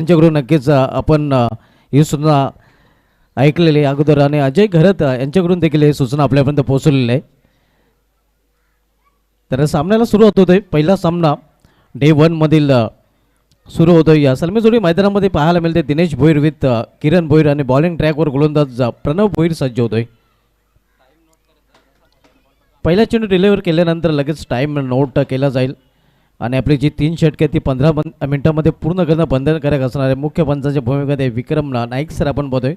त्यांच्याकडून नक्कीच आपण ही सूचना ऐकलेली आहे अगोदर आणि अजय घरत यांच्याकडून देखील ही सूचना आपल्यापर्यंत पोहोचलेली आहे. तर सामन्याला सुरुवात होतोय. पहिला सामना डे 1 मधील सुरू होतोय. या सलमी जोडी मैदानामध्ये पाहायला मिळते दिनेश भोईर विथ किरण भोईर आणि बॉलिंग ट्रॅकवर गोलंदाज प्रणव भोईर सज्ज होतोय. पहिला चेंडू डिलिव्हर केल्यानंतर लगेच टाईम नोट केला जाईल आणि आपली जी 3 षटके ती 15 मिनिटांमध्ये पूर्ण करणं बंधनकारक असणार आहे. मुख्य पंचाच्या भूमिकेमध्ये विक्रम नाईक सर आपण बघतोय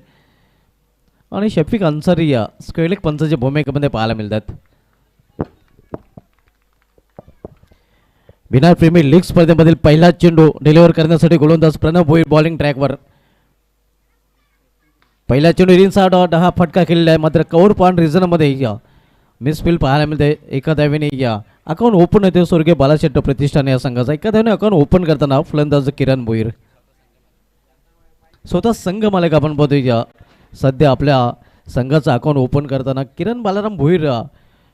आणि शफिक अन्सारी या स्क्वेलिक पंचाच्या भूमिकेमध्ये पाहायला मिळतात. बिहार प्रीमियर लीग स्पर्धेमधील पहिला चेंडू डिलिव्हर करण्यासाठी गोलंदाज प्रणव भोईर बॉलिंग ट्रॅकवर. पहिला चेंडू इनसाइड आउट हा फटका केलेला आहे. मात्र कव्हर पॉइंट रिझनमध्ये या मिसफील्ड पाहायला मिळते. एका धावेने या अकाउंट ओपन होते स्वर्गीय बालाशेट्टी प्रतिष्ठान या संघाचा. एका धावेने अकाउंट ओपन करताना फलंदाज किरण भोईर. स्वतः संघ मालक आपण बघतोय या सध्या आपल्या संघाचं अकाउंट ओपन करताना किरण बालाराम भोईर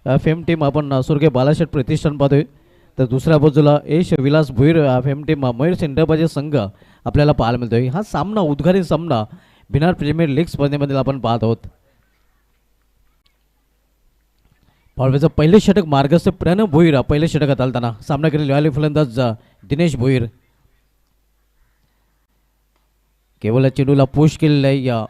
फेम टीम आपण स्वर्गीय बालाशेट्टी प्रतिष्ठान पाहतोय. तर दुसऱ्या बाजूला यश विलास भोईर फेम टीम मयूर सेंटरबाजे संघ आपल्याला पाहायला मिळतोय. हा सामना उद्घाटन सामना बिहार प्रीमियर लीग स्पर्धेमधील आपण पाहत आहोत. पाळव्याचं पहिले षटक मार्गस्थ प्रणव भोईर पहिले षटकात आलताना सामना केलेले वाले फलंदाज दिनेश भोईर. केवळ चेंडूला पुश केलेला आहे. या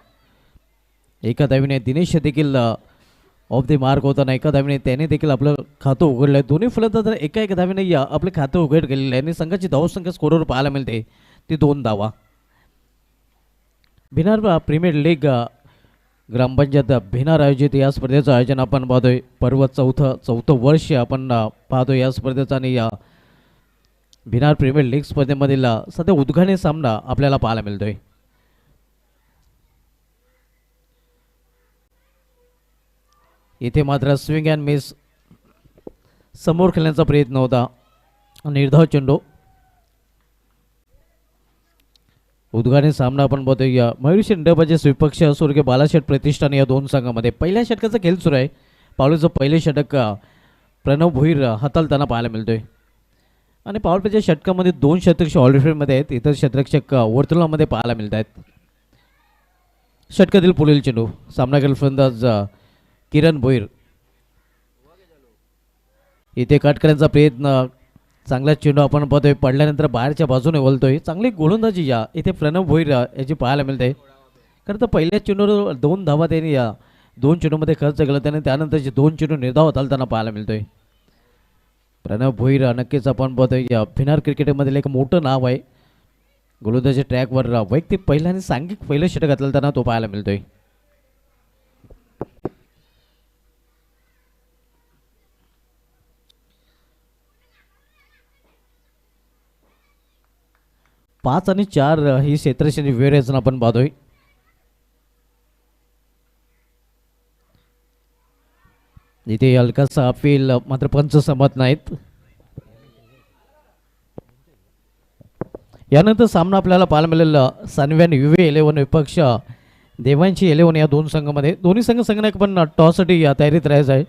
एका धावेने दिनेश देखील ऑफ द मार्क होताना एका धावेने त्याने देखील आपलं खातं उघडलं आहे. दोन्ही फलंदाज एका धावेने या आपले खातं उघड केलेलं आहे आणि संघाची धावसंख्या स्कोरवर पाहायला मिळते ती 2 धावा. बिहार प्रीमियर लीग ग्रामपंचायत भिनार आयोजित या स्पर्धेचं आयोजन आपण पाहतोय. पर्व चौथं वर्ष आपण पाहतोय या स्पर्धेचा आणि या बिहार प्रीमियर लीग स्पर्धेमधील सध्या उद्घाटन सामना आपल्याला पाहायला मिळतोय. इथे मात्र स्विंग अँड मिस समोर खेळण्याचा प्रयत्न होता. निर्धाव चेंडू. उद्घाटन सामना आपण बघतोय या मयूर सेंटरबाजे विपक्ष स्वर्गीय बालाशेट्टी प्रतिष्ठान या दोन संघामध्ये पहिल्या षटकाचा खेळ सुरू आहे. पावलेचं पहिले षटक प्रणव भोईर हाताळताना पाहायला मिळतोय आणि पावलपेच्या षटकामध्ये 2 शतक ऑलरेडीमध्ये आहेत. इतर शतरक्षक वर्तुळामध्ये पाहायला मिळत आहेत. षटकातील पुढील चेंडू सामना केला फलंदाज किरण भोईर. इथे कट करण्याचा प्रयत्न. चांगला चेंडू आपण पाहतोय पडल्यानंतर बाहेरच्या बाजूने वळतोय. चांगली गोलंदाजी या इथे प्रणव भोईर याची पाहायला मिळते. खरं तर पहिल्या चेंडूवर 2 धावा त्यांनी या 2 चेंडूमध्ये खर्च केला त्याने. त्यानंतरचे 2 चेंडू निर्धाव चालताना पाहायला मिळतोय. प्रणव भोईर नक्कीच आपण पाहतोय या बिहार क्रिकेटमधील एक मोठं नाव आहे. गोलंदाजी ट्रॅकवर वैयक्तिक पहिला आणि सांघिक पहिलं षटक घातलं तो पाहायला मिळतोय. पाच आणि 4 ही क्षेत्रक्षणी व्हेरिएशन आपण पाहतोय. इथे हलकासा अपील मात्र पंच सहमत नाहीत. यानंतर सामना आपल्याला पाहायला मिळालेला सानव्यान युवे 11 विपक्ष देवांची 11 या 2 संघामध्ये. दोन्ही संघ संघनायक पण टॉससाठी या तयारीत राहायचं आहे.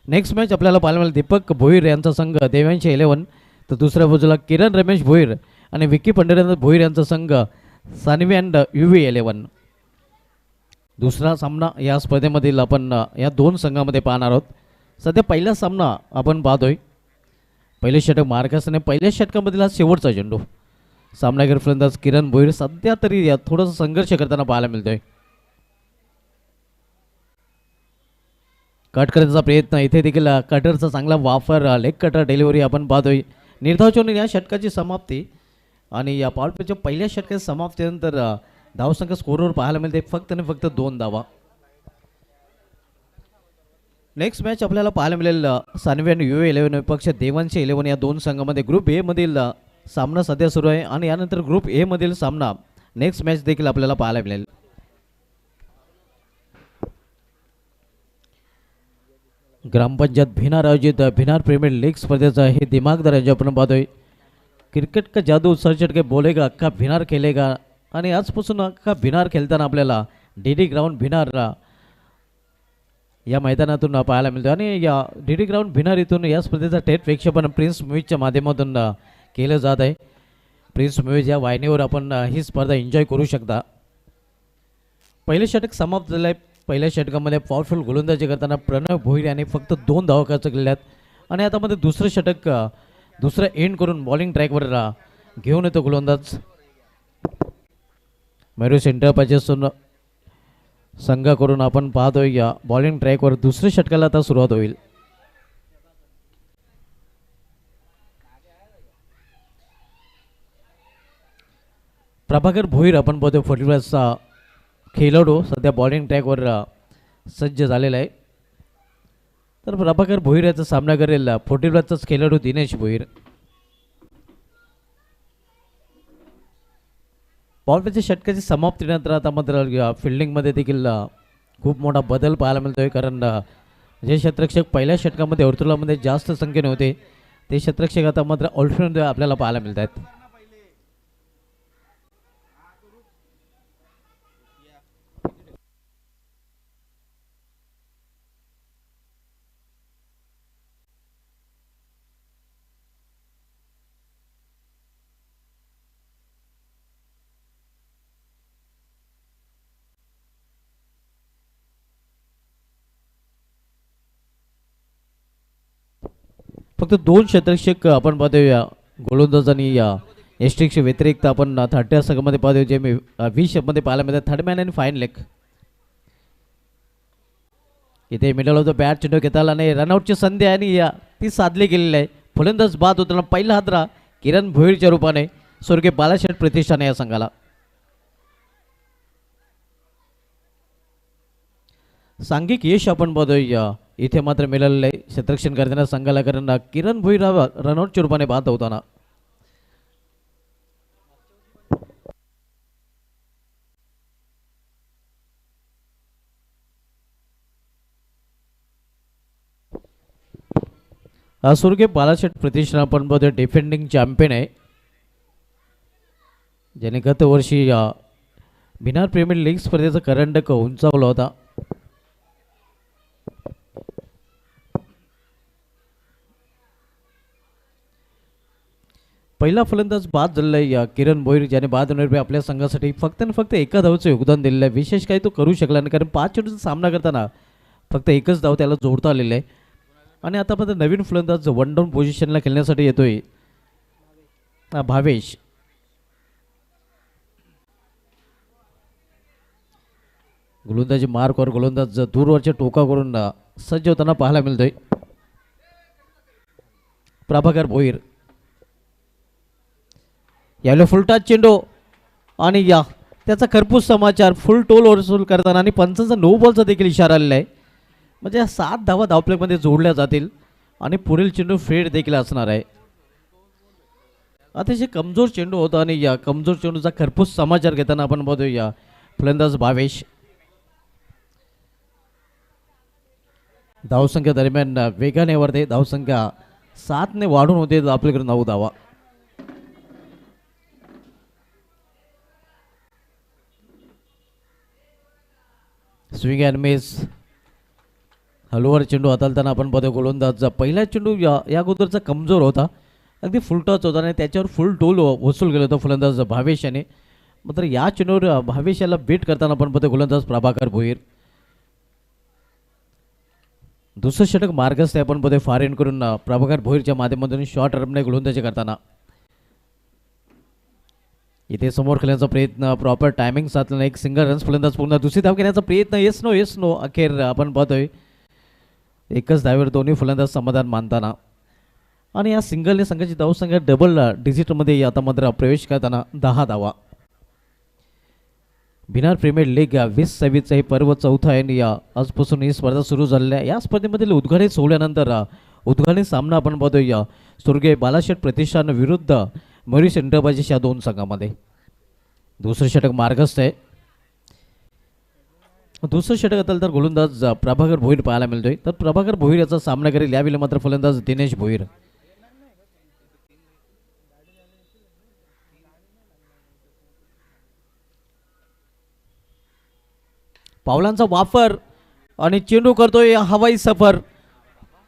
नेक्स्ट मॅच आपल्याला पाहायला मिळेल दीपक भोईर यांचा संघ देवांची 11 तर दुसऱ्या बाजूला किरण रमेश भोईर आणि विक्की पंढरीनाथ भोईर यांचा संघ सानवी अँड युवी 11. दुसरा सामना या स्पर्धेमधील आपण या 2 संघामध्ये पाहणार आहोत. सध्या पहिला सामना आपण पाहतोय. पहिले षटक मार्कस आणि पहिल्या षटकामधील हा शेवटचा चेंडू. सामनावीर फलंदाज किरण भोईर सध्या तरी या थोडासा संघर्ष करताना पाहायला मिळतोय. कट करण्याचा प्रयत्न. इथे देखील कटरचा चांगला वापर लेग कटर डिलिव्हरी आपण पाहतोय. निर्धाव चेंडू या षटकाची समाप्ती आणि या पॉवरप्लेच्या पहिल्या षटकाच्या समाप्तीनंतर धावसंख्या स्कोरवर पाहायला मिळते फक्त आणि फक्त 2 धावा. नेक्स्ट मॅच आपल्याला पाहायला मिळेल सानवी आणि युए 11 विपक्ष देवांची 11 या 2 संघामध्ये. ग्रुप ए मधील सामना सध्या सुरू आहे आणि यानंतर ग्रुप ए मधील सामना नेक्स्ट मॅच देखील आपल्याला पाहायला मिळेल. ग्रामपंचायत भिनार आयोजित भिनार प्रीमियर लीग स्पर्धेचा हे दिमागदार जे आपण पाहतोय. क्रिकेट का जादू सर के बोलेगा अख्खा भिनार खेळेगा आणि आजपासून अख्खा भिनार खेळताना आपल्याला डीडी ग्राउंड भिनार या मैदानातून पाहायला मिळतो आणि या डीडी ग्राउंड भिनार इथून या स्पर्धेचा थेट प्रेक्षेपण प्रिन्स मूवीजच्या माध्यमातून केलं जात आहे. प्रिन्स म्यूज या वाहिनीवर आपण ही स्पर्धा एन्जॉय करू शकता. पहिले षटक समाप्त झालं आहे. पहिल्या षटकामध्ये पॉवरफुल गोलंदाजी करताना प्रणव भोईर यांनी फक्त 2 धावा खर्च केलेल्या आहेत आणि आता मध्ये दुसरं षटक दुसरं एंड करून बॉलिंग ट्रॅकवर घेऊन येतो गोलंदाज मेरू सेंटर पाहिजे संघ करून आपण पाहतोय या बॉलिंग ट्रॅकवर दुसऱ्या षटकाला आता सुरुवात होईल. प्रभाकर भोईर आपण पाहतोय 45चा खेळाडू सध्या बॉलिंग ट्रॅकवर सज्ज झालेला आहे. तर प्रभाकर भोईर याचा सामना करेल 45चाच खेळाडू दिनेश भोईर. बॉलच्या षटकाची समाप्तीनंतर आता मात्र फिल्डिंगमध्ये देखील खूप मोठा बदल पाहायला मिळतोय. कारण जे क्षेत्ररक्षक पहिल्या षटकामध्ये वर्तुळामध्ये जास्त संख्येने होते ते क्षेत्ररक्षक आता मात्र ऑल्टरनेट आपल्याला पाहायला मिळत आहेत. फक्त 2 क्षेत्ररक्षक आपण पाहतोय गोलंदाज आणि एस्ट्रिक्स व्यतिरिक्त आपण थर्ड संघामध्ये पाहतोय जे मी 20 मध्ये पाहायला मिळतात थर्ड मॅन आणि फाईन लेग. इथे मिडल ऑफ द बॅट चेंडू घेता आला नाही. रनआउटची संधी आणि ती साधली गेलेली आहे. फलंदाज बाद होताना पहिला हादरा किरण भोईरच्या रूपाने स्वर्गीय बालाशेठ प्रतिष्ठाने या संघाला. सांघिक यश आपण पाहतोय इथे मात्र मिळालेलं आहे क्षेत्ररक्षण करताना संघाला. कारण किरण भोईर रनआउटच्या रूपाने बाद होताना स्वर्गीय बालाशेठ प्रतिष्ठान आपण पाहतोय डिफेंडिंग चॅम्पियन आहे ज्याने गत वर्षी बिहार प्रीमियर लीग स्पर्धेचा करंडक उंचावला होता. पहिला फलंदाज बाद झालेला आहे किरण भोईर ज्याने बाद होण्यापूर्वी आपल्या संघासाठी फक्त आणि फक्त एका धावचं योगदान दिलेलं आहे. विशेष काही तो करू शकला नाही कारण 5 चेंडूचा सामना करताना फक्त एकच धाव त्याला जोडता आलेला आहे. आणि आता मात्र नवीन फलंदाज वन डाऊन पोझिशनला खेळण्यासाठी येतोय भावेश. गोलंदाजी मार्कवर गोलंदाज दूरवरच्या टोका करून सज्ज होताना पाहायला मिळतोय प्रभाकर भोईर. यावेळी फुलटाच चेंडू आणि त्याचा खरपूस समाचार फुल टोल वसूल करताना आणि पंचांचा 9 बॉलचा देखील इशारा आलेला आहे. म्हणजे 7 धावा धावप्लेमध्ये जोडल्या जातील आणि पुढील चेंडू फेड देखील असणार आहे. अतिशय कमजोर चेंडू होता आणि या कमजोर चेंडूचा खरपूस समाचार घेताना आपण बघूया फलंदाज भावेश. धावसंख्या दरम्यान वेगाने वरते धावसंख्या 7 ने वाढून होते आपल्याकडे 9 धावा. स्विंग अँड मिस हलवर चेंडू हाताळताना आपण बघतो गोलंदाजचा पहिला चेंडू या अगोदरचा कमजोर होता अगदी फुलटॉच होता आणि त्याच्यावर फुल टोल वसूल केलं होतं फलंदाज भावेश याने. मात्र या चेंडूवर भावेश याला बीट करताना आपण बघतो गोलंदाज प्रभाकर भोईर. दुसरं षटक मार्गस्थ आपण बघतोय फार एंड करून प्रभाकर भोईरच्या माध्यमातून शॉर्ट रनने गोलंदाजी करताना. इथे समोर खेळण्याचा प्रयत्न प्रॉपर टायमिंग साधल्याने एक सिंगल रन्स फलंदाज पूर्ण दुसरी धाव घेण्याचा प्रयत्न येस नो अखेर आपण पाहतोय एकच धावेवर दोन्ही फलंदाज समाधान मानताना. आणि या सिंगलने संघाची धावसंख्या डबल डिजिटमध्ये आता मात्र प्रवेश करताना 10 धावा. बिहार प्रीमियर लीग 20-26 हे पर्व चौथा आहे आणि आजपासून ही स्पर्धा सुरू झालेली आहे. या स्पर्धेमधील उद्घाटन सोहळ्यानंतर उद्घाटन सामना आपण पाहतोय स्वर्गीय बालाशेठ प्रतिष्ठान विरुद्ध मॉरिस एंटरप्राइजेस या 2 संघामध्ये. दुसरं षटक मार्गस्थ आहे. दुसरं षटक असेल तर गोलंदाज प्रभाकर भोईर पाहायला मिळतोय. तर प्रभाकर भोईर याचा सामना करेल यावेळी मात्र फलंदाज दिनेश भोईर. पावलांचा वापर आणि चेंडू करतोय हवाई सफर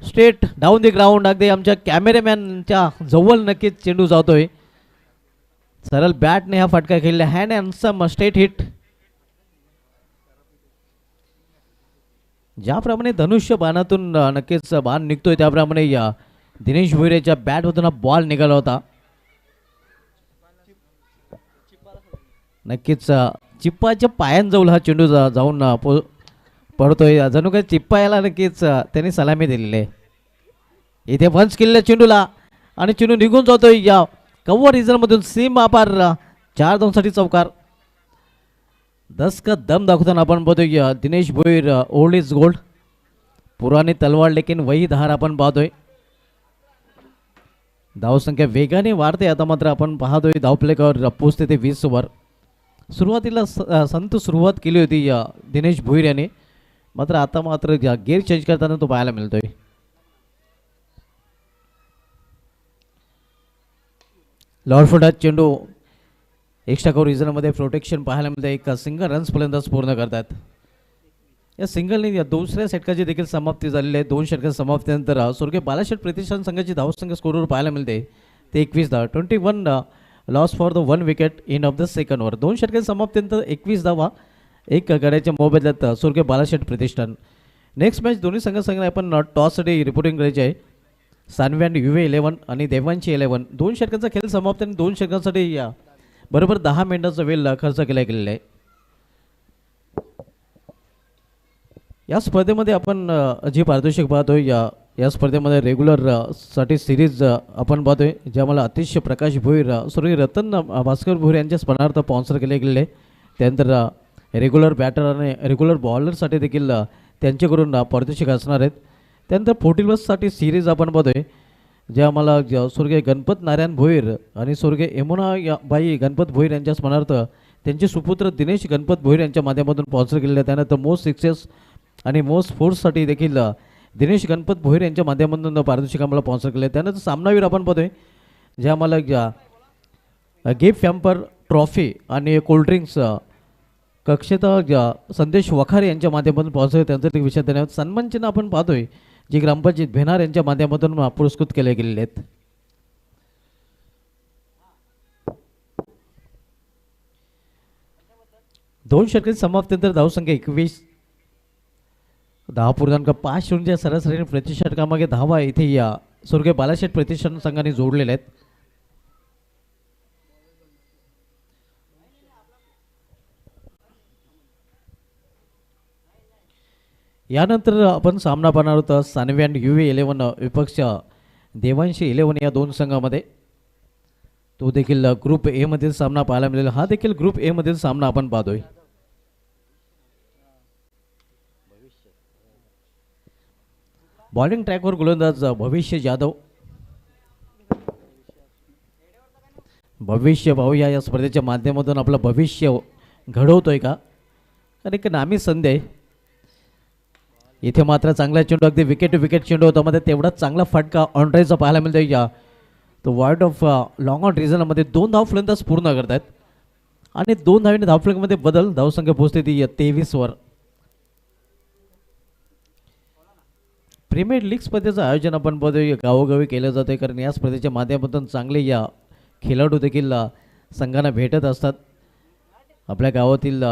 स्ट्रेट डाऊन द ग्राउंड. अगदी आमच्या कॅमेरामॅनच्या जवळ नक्कीच चेंडू जातोय. सरळ बॅटने हा फटका खेळला, hand and some state hit. ज्याप्रमाणे धनुष्य बाणातून नक्कीच बाण निघतोय त्याप्रमाणे या दिनेश भोईरेच्या बॅटमधून हा बॉल निघाला होता. नक्कीच चिप्पाच्या पायांजवळ हा चेंडू जाऊन पडतोय. जणू काही चिप्पा याला नक्कीच त्यांनी सलामी दिलेली आहे. इथे पंच केलेल्या चेंडूला आणि चेंडू निघून जातोय या कव्वर रिझनमधून सीमा पार. 4-2 चौकार. 10 का दम दाखवताना आपण पाहतोय Dinesh Bhoir old is gold. पुरानी तलवार लेकिन वही धार आपण पाहतोय. धावसंख्या वेगाने वाढते. आता मात्र आपण पाहतोय धावफलकावर पोचते ते 20 ओव्हर. सुरुवातीला संत सुरुवात केली होती या दिनेश भोईर याने, मात्र आता मात्र गेअर चेंज करताना तो पाहायला मिळतोय. लॉर्डफोर्डात चेंडू एक्स्ट्रा कव्हर रिझनमध्ये प्रोटेक्शन पाहायला मिळतं. एक सिंगल रन्स फलंदाज पूर्ण करतात. या सिंगलने या दुसऱ्या षटकाची देखील समाप्ती झालेली आहे. 2 षटकाच्या समाप्तीनंतर स्वर्गीय बालाशेठ प्रतिष्ठान संघाची धावसंख्या स्कोरवर पाहायला मिळते ते 21 धावा. 21 loss for the 1 wicket in of the second over. 2 षटकाच्या समाप्तीनंतर 21 धावा 1 गड्याच्या मोबदल्यात स्वर्गीय बालाशेठ प्रतिष्ठान. नेक्स्ट मॅच दोन्ही संघांना आपण टॉससाठी रिपोर्टिंग करायची आहे. सानवी अँड UV11 आणि देवांची 11. 2 षटकांचा खेळ समाप्त आणि 2 षटकांसाठी या बरोबर 10 मिनिटाचा वेळ खर्च गेलेला आहे. या स्पर्धेमध्ये आपण जी पारितोषिक पाहतोय या स्पर्धेमध्ये रेग्युलर साठी सिरीज आपण पाहतोय, ज्यामुळे अतिशय प्रकाश भोईर स्वर्गीय रतन भास्कर भोईर यांच्या स्मरणार्थ स्पॉन्सर केले गेलेले. त्यानंतर रेग्युलर बॅटर आणि रेग्युलर बॉलरसाठी देखील त्यांच्याकडून पारितोषिक असणार आहेत. त्यानंतर 40+ सिरीज आपण पाहतोय, जे आम्हाला स्वर्गीय गणपत नारायण भोईर आणि स्वर्गीय यमुना बाई गणपत भोईर यांच्या स्मरणार्थ त्यांचे सुपुत्र दिनेश गणपत भोईर यांच्या माध्यमातून स्पॉन्सर केलेले आहे. त्यानंतर मोस्ट सक्सेस आणि मोस्ट फोर्ससाठी देखील दिनेश गणपत भोईर यांच्या माध्यमातून पारितोषिक आम्हाला स्पॉन्सर केले. त्यानंतर सामनावीर आपण पाहतोय, जे आम्हाला गिफ्ट फॅम्पर ट्रॉफी आणि कोल्ड्रिंक्स कक्षेता संदेश वखारे यांच्या माध्यमातून स्पॉन्सर त्यांचं विषय देण्यात. सन्मान चिन्ह आपण पाहतोय, जे ग्रामपंचायत भेनार यांच्या माध्यमातून पुरस्कृत केले गेलेले आहेत. दोन षटकांची समाप्तीनंतर धावसंख्या 21. 10.5 सरासरीने प्रति षटकामागे धावा इथे या स्वर्गीय बालाशेठ प्रतिष्ठान संघाने जोडलेले आहेत. यानंतर आपण सामना पाहणार होता सानवी अँड UV11 विपक्ष देवांशी 11 या 2 संघामध्ये. तो देखील ग्रुप ए मधील सामना पाहायला मिळेल. हा देखील ग्रुप ए मधील सामना आपण पाहतोय. बॉलिंग ट्रॅकवर गोलंदाज भविष्य जाधव. भविष्य पाहूया या स्पर्धेच्या माध्यमातून आपलं भविष्य घडवतोय का, कारण एक नामी संधी आहे. इथे मात्र चांगला चेंडू, अगदी विकेट टू विकेट चेंडू होता, मध्ये तेवढाच चांगला फटका ऑनड्राईजचा पाहायला मिळतो. या तो वार्ड ऑफ लॉंग ऑन रिझनमध्ये 2 धाव फलंदाज पूर्ण करतात आणि 2 धावीने धावफलकामध्ये बदल. धावसंख्या पोहोचते ती 23 वर. प्रीमियर लीग स्पर्धेचं आयोजन आपण बघतोय गावोगावी केलं जातं, कारण या स्पर्धेच्या माध्यमातून चांगले या खेळाडू देखील संघांना भेटत असतात. आपल्या गावातील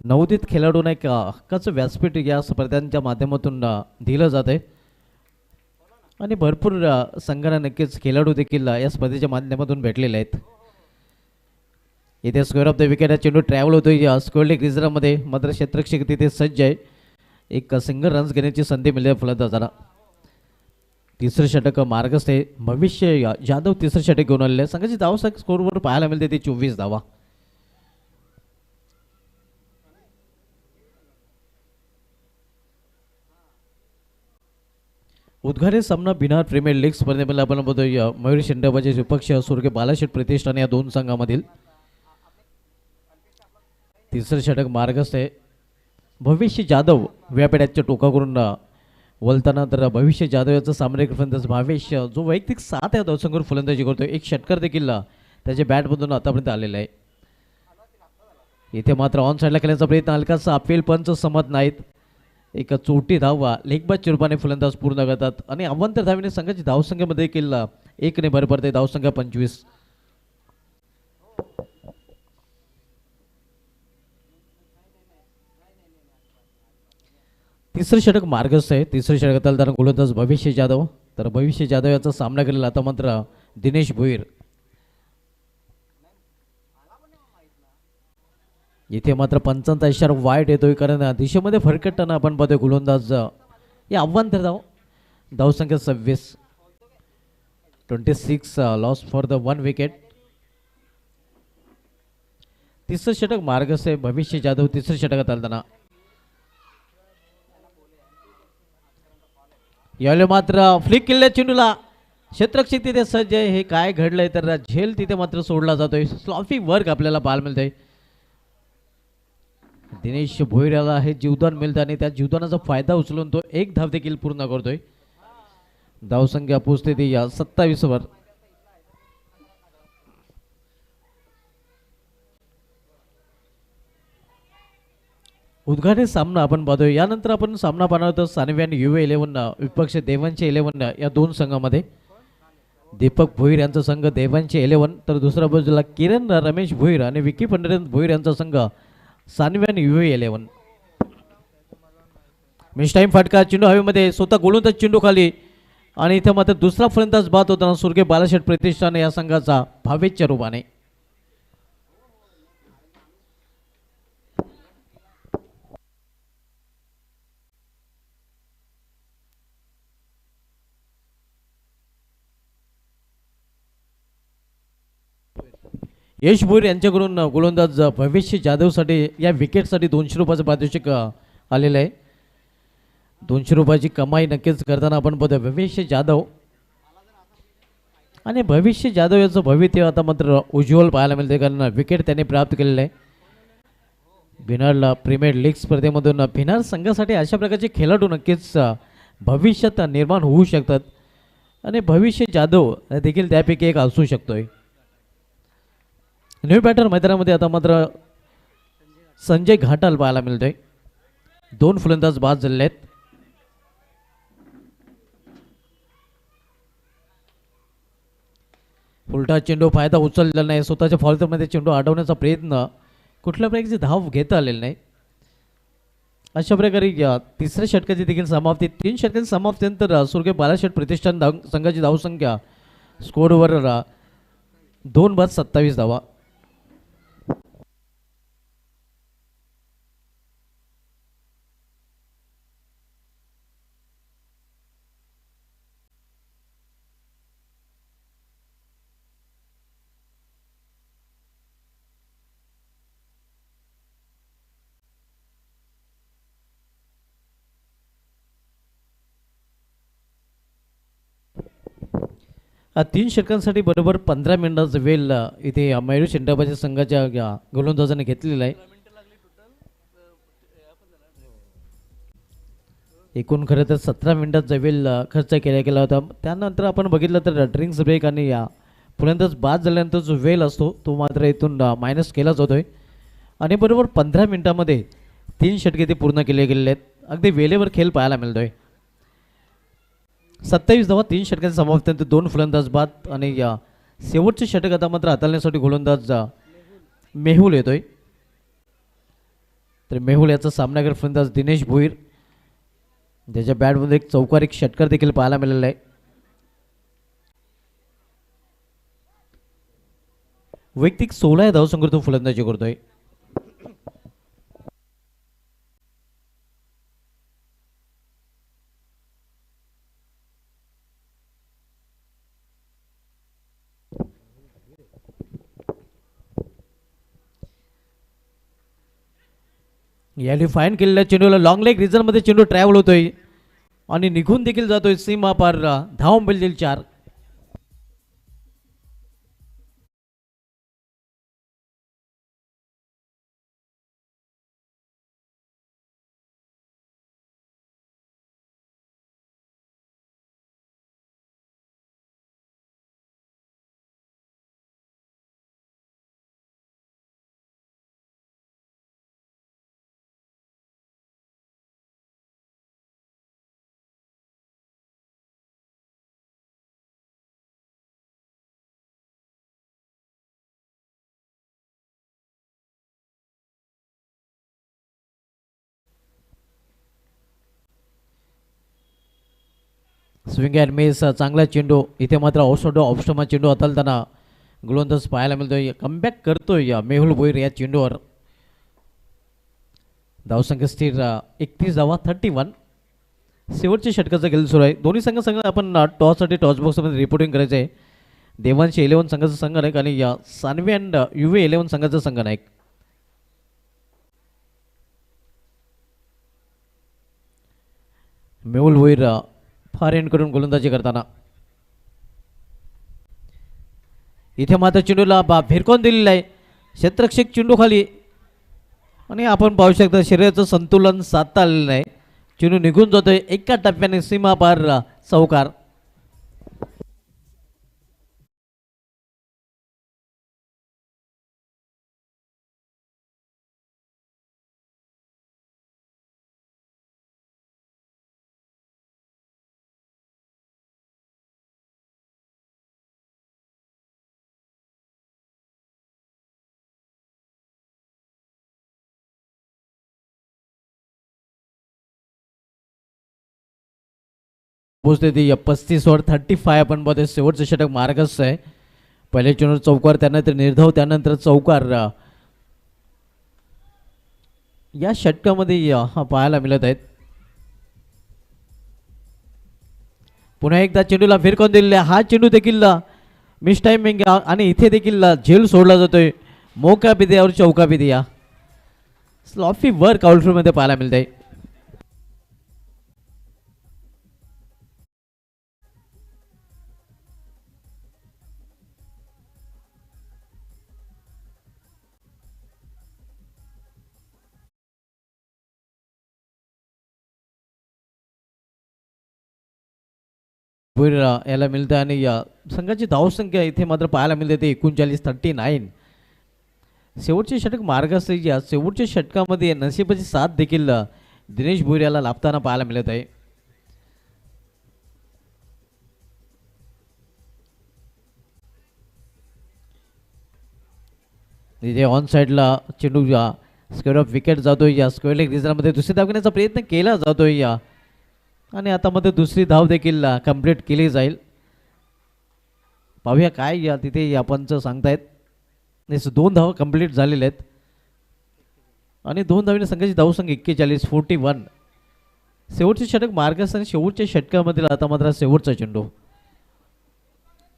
नवोदित खेळाडूंना एक हक्काचं व्यासपीठ या स्पर्धांच्या माध्यमातून दिलं जात आहे आणि भरपूर संघांना नक्कीच खेळाडू देखील या स्पर्धेच्या माध्यमातून भेटलेले आहेत. इथे स्क्वेअर ऑफ द विकेट हा चेंडू ट्रॅव्हल होतोय या स्क्वेअर लेग रिझनमध्ये, मात्र क्षेत्ररक्षक तिथे सज्ज आहे. एक सिंगल रन्स घेण्याची संधी मिळते फलंदाजाला. तिसरं षटक मार्गस्थ आहे. भविष्य जाधव तिसरं षटक घेऊन आलेले आहे. संघाची धावसंख्या स्कोरवर पाहायला मिळते ती 24 धावा. उद्घाटन सामना बिहार प्रीमियर लीग स्पर्धेमध्ये आपण बघतोय मयूर शेंडाबाचे विपक्ष स्वर्गीय बालाशेठ प्रतिष्ठान या 2 संघामधील. तिसरं षटक मार्गस्थ आहे. भविष्य जाधव व्यापेट्याच्या टोकाकडून वलताना, तर भविष्य जाधव याचा सामरिक फलंदाज भावेश जो वैयक्तिक 7 या धावसंख्येवर फलंदाजी करतोय. एक षटकार देखील त्याच्या बॅटमधून आतापर्यंत आलेला आहे. इथे मात्र ऑन साईडला खेळण्याचा प्रयत्न, हलकासा अपील पंच समत नाहीत. एक चोटी धावा लेगबाज चिरपाने फलंदाज पूर्ण करतात आणि अवांतर धावीने संघाची धावसंख्येमध्ये देखील 1 ने भर पडते. धावसंख्या 25. तिसरं षटक मार्गस्थ आहे. तिसरं षटकाला तर गोलंदाज भविष्य जाधव. तर भविष्य जाधव याचा सामना करेल आता मात्र दिनेश भोईर. इथे मात्र पंचांचा इशारा वाईट येतोय कारण दिशेमध्ये फरकटताना आपण पाहतोय गोलंदाज हे आव्हान तर धावसंख्या 26. 26 लॉस फॉर द 1 विकेट. तिसरं षटक मार्गस्थ आहे. भविष्य जाधव तिसरं षटकात आलताना यावेळी मात्र फ्लिक केलेल्या चेंडूला क्षेत्ररक्षक तिथे सज्ज आहे. हे काय घडलंय तर झेल तिथे मात्र सोडला जातोय. स्लॉफी वर्क आपल्याला पाहायला मिळतंय. दिनेश भोईर याला हे जीवदान मिळतं आणि त्या जीवदानाचा फायदा उचलून तो एक धाव देखील पूर्ण करतोय. धावसंख्या पोहोचते ती या 27 वर. उद्घाटन सामना आपण पाहतोय. यानंतर आपण सामना पाहणार आहोत सानवी आणि युवे 11 विपक्ष देवांचे 11 या दोन संघामध्ये. दीपक भोईर यांचा संघ देवांचे 11 तर दुसऱ्या बाजूला किरण रमेश भोईर आणि विकी पंढरीनाथ भोईर यांचा संघ सानवी आणि युवे 11. मिस टाइम फटका चेंडू हवेमध्ये स्वतः गोलंदाज चेंडू खाली आणि इथं मात्र दुसरा फलंदाज बाद होताना सुर्गे बालाशेठ प्रतिष्ठान या संघाचा भावेच्या रूपाने. यश भोईर यांच्याकडून गोलंदाज भविष्य जाधवसाठी या विकेटसाठी 200 रुपयाचं पारितोषिक आलेलं आहे. 200 रुपयाची कमाई नक्कीच करताना आपण बघतो भविष्य जाधव आणि भविष्य जाधव याचं भविष्य आता मात्र उज्ज्वल पाहायला मिळते कारण विकेट त्याने प्राप्त केलेलं आहे. भिनारला प्रीमियर लीग स्पर्धेमधून भिनार संघासाठी अशा प्रकारचे खेळाडू नक्कीच भविष्यात निर्माण होऊ शकतात आणि भविष्य जाधव देखील त्यापैकी एक असू शकतोय. न्यू बॅटर मैदानामध्ये आता मात्र संजय घाटाल पाहायला मिळतोय. 2 फलंदाज बाद झालेले आहेत. उलटा चेंडू फायदा उचललेला नाही. स्वतःच्या फॉलमध्ये चेंडू अडवण्याचा प्रयत्न कुठल्या प्रकारची धाव घेता आलेली नाही. अशा प्रकारे तिसऱ्या षटकाची देखील समाप्ती. 3 षटकाची समाप्तीनंतर सुर्गे बालाशेठ प्रतिष्ठान संघाची धावसंख्या स्कोरवर 2 बाद 27 धावा. तीन षटकांसाठी बरोबर 15 मिनिटाचा वेळ इथे मयूर शेंडाबाजी संघाच्या गोलंदाजाने घेतलेला आहे. एकूण खरं तर 17 मिनिटाचा वेळ खर्च केला गेला होता. त्यानंतर आपण बघितलं तर ड्रिंक्स ब्रेक आणि फलंदाज बाद झाल्यानंतर जो वेळ असतो तो मात्र इथून मायनस केला जातोय आणि बरोबर 15 मिनिटामध्ये 3 षटके ते पूर्ण केले गेलेले आहेत. अगदी वेळेवर खेळ पाहायला मिळतोय. 27 धावा 3 षटकांच्या समाप्तीनंतर 2 फलंदाज बाद आणि शेवटचे षटक आता मात्र हाताळण्यासाठी गोलंदाज मेहुल येतोय. तर मेहुल याचा सामनागर फलंदाज दिनेश भोईर ज्याच्या बॅटमध्ये एक चौकारी षटकार देखील पाहायला मिळालेला आहे. वैयक्तिक 16 धावसंख्येवर तो फलंदाजी करतोय. याने फाईन केलेल्या चेंडूला लॉंग लेग रिझनमध्ये चेंडू ट्रॅव्हल होतोय आणि निघून देखील जातोय सीमा पार. धाव मिळतील 4. स्विंग अँड मिस चांगला चेंडू. इथे मात्र ऑफस्टमा चेंडू हाताळताना गोलंदाज पाहायला मिळतोय. कमबॅक करतोय या मेहुल भोईर या चेंडूवर. धावसंख्या स्थिर 31 धावा 31. शेवटच्या षटकाचा खेळ सुरू आहे. दोन्ही संघ आपण टॉससाठी टॉस बॉक्समध्ये रिपोर्टिंग करायचं आहे. देवांशी 11 संघाचा संघनायक आणि या सानवी अँड युवे 11 संघाचा संघनायक. मेहुल भोईर फार एंड करून गोलंदाजी करताना इथे मात्र चेंडूला भिरकवून दिलेला आहे. क्षेत्ररक्षक चेंडू खाली आणि आपण पाहू शकता शरीराचं संतुलन साधता आलेलं नाही. चेंडू निघून जातोय एका टप्प्याने सीमा पार चौकार. पोचते ती 35 ओव्हर 35 आपण बघतोय. शेवटचं षटक मार्गस्थ आहे. पहिले चेंडूवर चौकार त्यानंतर निर्धाव त्यानंतर चौकार या षटकामध्ये पाहायला मिळत आहेत. पुन्हा एकदा चेंडूला फिरकून दिलेला हा चेंडू देखील मिस टाइमिंग आणि इथे देखील झेल सोडला जातोय. मोका भी दिया और चौका भी दिया. स्लॉफी वर्क आउटफील्डमध्ये पाहायला मिळत आहे. याला मिळतं आणि या संघाची धावसंख्या इथे मात्र पाहायला मिळते ते 39-39. शेवटचे षटक मार्गस्थ या शेवटच्या षटकामध्ये नशिबाची साथ देखील दिनेश भोईर याला लाभताना पाहायला मिळत आहे. इथे ऑन साईडला चेंडू स्क्वेअर ऑफ विकेट जातोय. या स्क्वेअर लेग रिझनमध्ये दुसरी धाव घेण्याचा प्रयत्न केला जातोय या आणि आता मध्ये दुसरी धाव देखील कंप्लीट केली जाईल. पाहूया काय या तिथे आपण सांगतायत. 2 धावा कंप्लीट झालेल्या आहेत आणि 2 धावीने संघाची धावसंख्या 41-41. शेवटचे षटक मार्गस्थ आणि शेवटच्या षटकामधील आता मात्र शेवटचा चेंडू.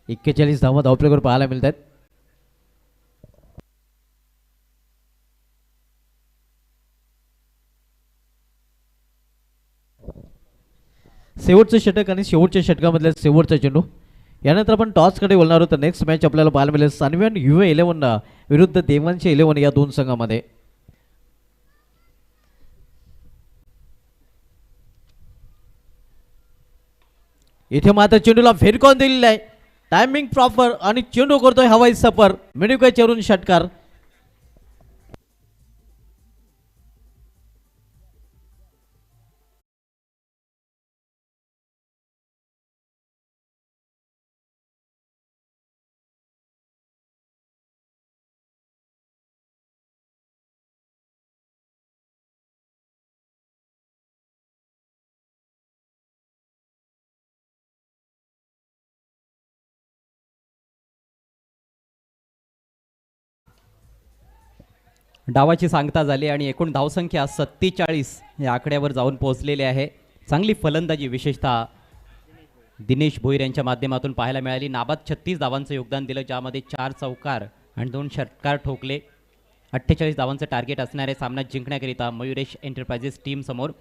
41 धावा धावप्लेवर पाहायला मिळत आहेत. शेवटचं षटक आणि शेवटच्या षटकामधल्या शेवटचा चेंडू. यानंतर आपण टॉसकडे बोलणार आहोत. नेक्स्ट मॅच आपल्याला पाहायला मिळेल सानवी आणि युवे 11 विरुद्ध देवांशी 11 या दोन संघामध्ये. इथे मात्र चेंडूला फिरकून दिलेला आहे. टायमिंग प्रॉपर आणि चेंडू करतोय हवाई सफर. मिडविकेट चेरून षटकार. डावाची सांगता झाली आणि एकूण धावसंख्या 47 या आकड्यावर जाऊन पोहोचलेले आहे. चांगली फलंदाजी विशेषतः दिनेश भोईर यांच्या माध्यमातून पाहायला मिळाली. नाबाद 36 धावांचं योगदान दिलं, ज्यामध्ये 4 चौकार आणि 2 षटकार ठोकले. 48 धावांचं टार्गेट असणारे सामना जिंकण्याकरिता मयुरेश एंटरप्राइजेस टीम समोर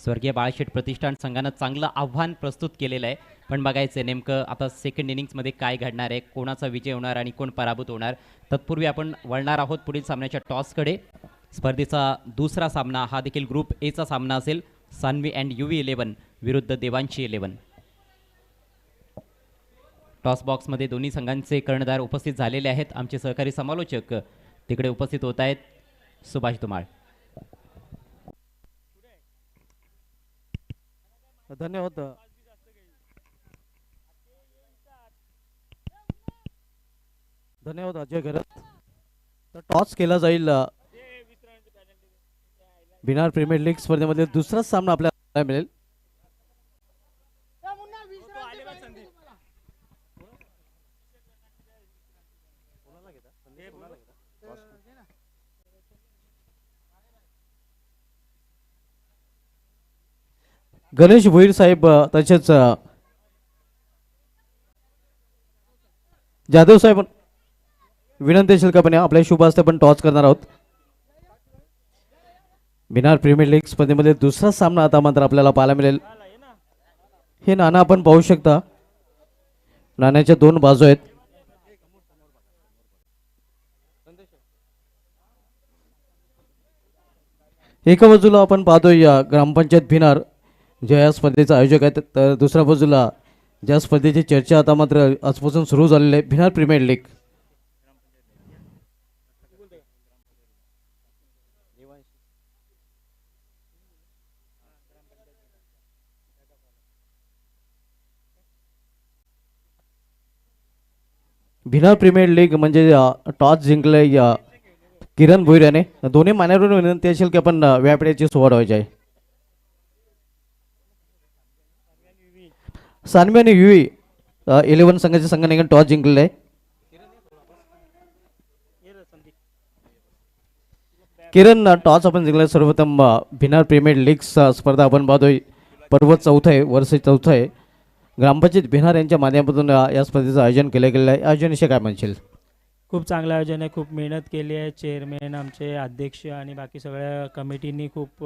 स्वर्गीय बाळाशेठ प्रतिष्ठान संघानं चांगलं आव्हान प्रस्तुत केलेलं आहे. पण बघायचं आहे नेमकं आता सेकंड इनिंग्समध्ये काय घडणार आहे, कोणाचा विजय होणार आणि कोण पराभूत होणार. तत्पूर्वी आपण वळणार आहोत पुढील सामन्याच्या टॉसकडे. स्पर्धेचा दुसरा सामना हा देखील ग्रुप एचा सामना असेल. सान्वी अँड युवी 11 विरुद्ध देवांशी 11. टॉस बॉक्समध्ये दोन्ही संघांचे कर्णधार उपस्थित झालेले आहेत. आमचे सहकारी समालोचक तिकडे उपस्थित होत आहेत. सुभाष धुमाळ. धन्यवाद. धन्यवाद अजय घरत. तर टॉस केला जाईल बिहार प्रीमियर लीग स्पर्धेमध्ये दुसरा सामना आपल्याला मिळेल. गणेश भोईर साहेब तसेच जाधव साहेब विनंती असेल का पण आपल्या शुभ हस्ते पण टॉस करणार आहोत. बिहार प्रीमियर लीग स्पर्धेमध्ये दुसरा सामना आता मात्र आपल्याला पाहायला मिळेल. हे नाणं आपण पाहू शकता. नाण्याच्या दोन बाजू आहेत. एका बाजूला आपण पाहतोय या ग्रामपंचायत भिनार ज्या या स्पर्धेचा आयोजक आहेत, तर दुसऱ्या बाजूला ज्या स्पर्धेची चर्चा आता मात्र आजपासून सुरू झालेली आहे Bihar premier league. Bihar premier league म्हणजे टॉस जिंकले या किरण भोईर याने. दोन्ही मान्यवरून विनंती असेल की आपण व्यापड्याची सुवाड व्हायची आहे. सानवी आणि युवी 11 संघाच्या संघाने टॉस जिंकलेला आहे. किरण टॉस आपण जिंकला. सर्वप्रथम बिहार प्रीमियर लीग स्पर्धा आपण पाहतोय. पर्व चौथा आहे, वर्ष चौथा आहे. ग्रामपंचायत बिहार यांच्या माध्यमातून या स्पर्धेचं आयोजन केलं गेलेलं आहे. आयोजनाविषयी काय म्हणशील? खूप चांगलं आयोजन आहे. खूप मेहनत केली आहे. चेअरमॅन, आमचे अध्यक्ष आणि बाकी सगळ्या कमिटीनी खूप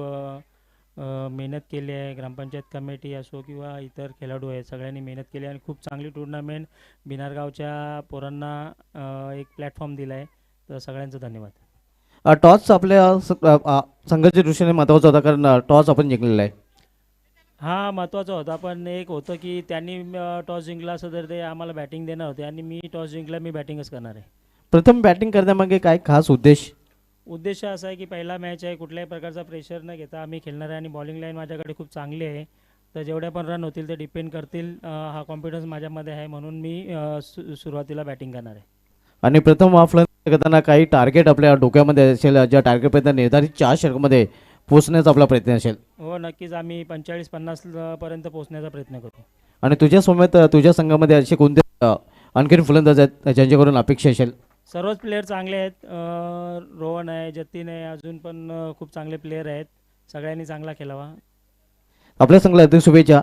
मेहनत केली आहे. ग्रामपंचायत कमिटी असो किंवा इतर खेळाडू आहेत, सगळ्यांनी मेहनत केली आणि खूप चांगली टुर्नामेंट बिनारगावच्या पोरांना एक प्लॅटफॉर्म दिला आहे. तर सगळ्यांचं धन्यवाद. टॉस आपल्या संघाच्या दृष्टीने महत्त्वाचा होता कारण टॉस आपण जिंकलेला आहे. हा महत्त्वाचा होता, पण एक होतं की त्यांनी टॉस जिंकला असं तर ते आम्हाला बॅटिंग देणार होते आणि मी टॉस जिंकला, मी बॅटिंगच करणार आहे. प्रथम बॅटिंग करण्यामागे काय खास उद्देश असा आहे की पहिला मॅच आहे, कुठल्याही प्रकारचा प्रेशर न घेता आम्ही खेळणार आहे आणि बॉलिंग लाईन माझ्याकडे खूप चांगली आहे. तर जेवढ्या पण रन होतील ते डिपेंड करतील. हा कॉन्फिडन्स माझ्यामध्ये आहे म्हणून मी सुरुवातीला बॅटिंग करणार आहे. आणि प्रथम ऑफलाईन करताना काही टार्गेट आपल्या डोक्यामध्ये असेल, ज्या टार्गेटपर्यंत निर्धारित 4 षटकामध्ये पोहोचण्याचा आपला प्रयत्न असेल? हो नक्कीच, आम्ही 45-50 पर्यंत पोहोचण्याचा प्रयत्न करू. आणि तुझ्या समेत तुझ्या संघामध्ये असे कोणते आणखीन फलंदाज आहेत ज्यांच्याकडून अपेक्षा असेल? सर्वच प्लेयर चांगले आहेत. रोहन आहे, जतीन आहे, अजून पण खूप चांगले प्लेयर आहेत. सगळ्यांनी चांगला खेळावा. आपल्या संघाला हार्दिक शुभेच्छा.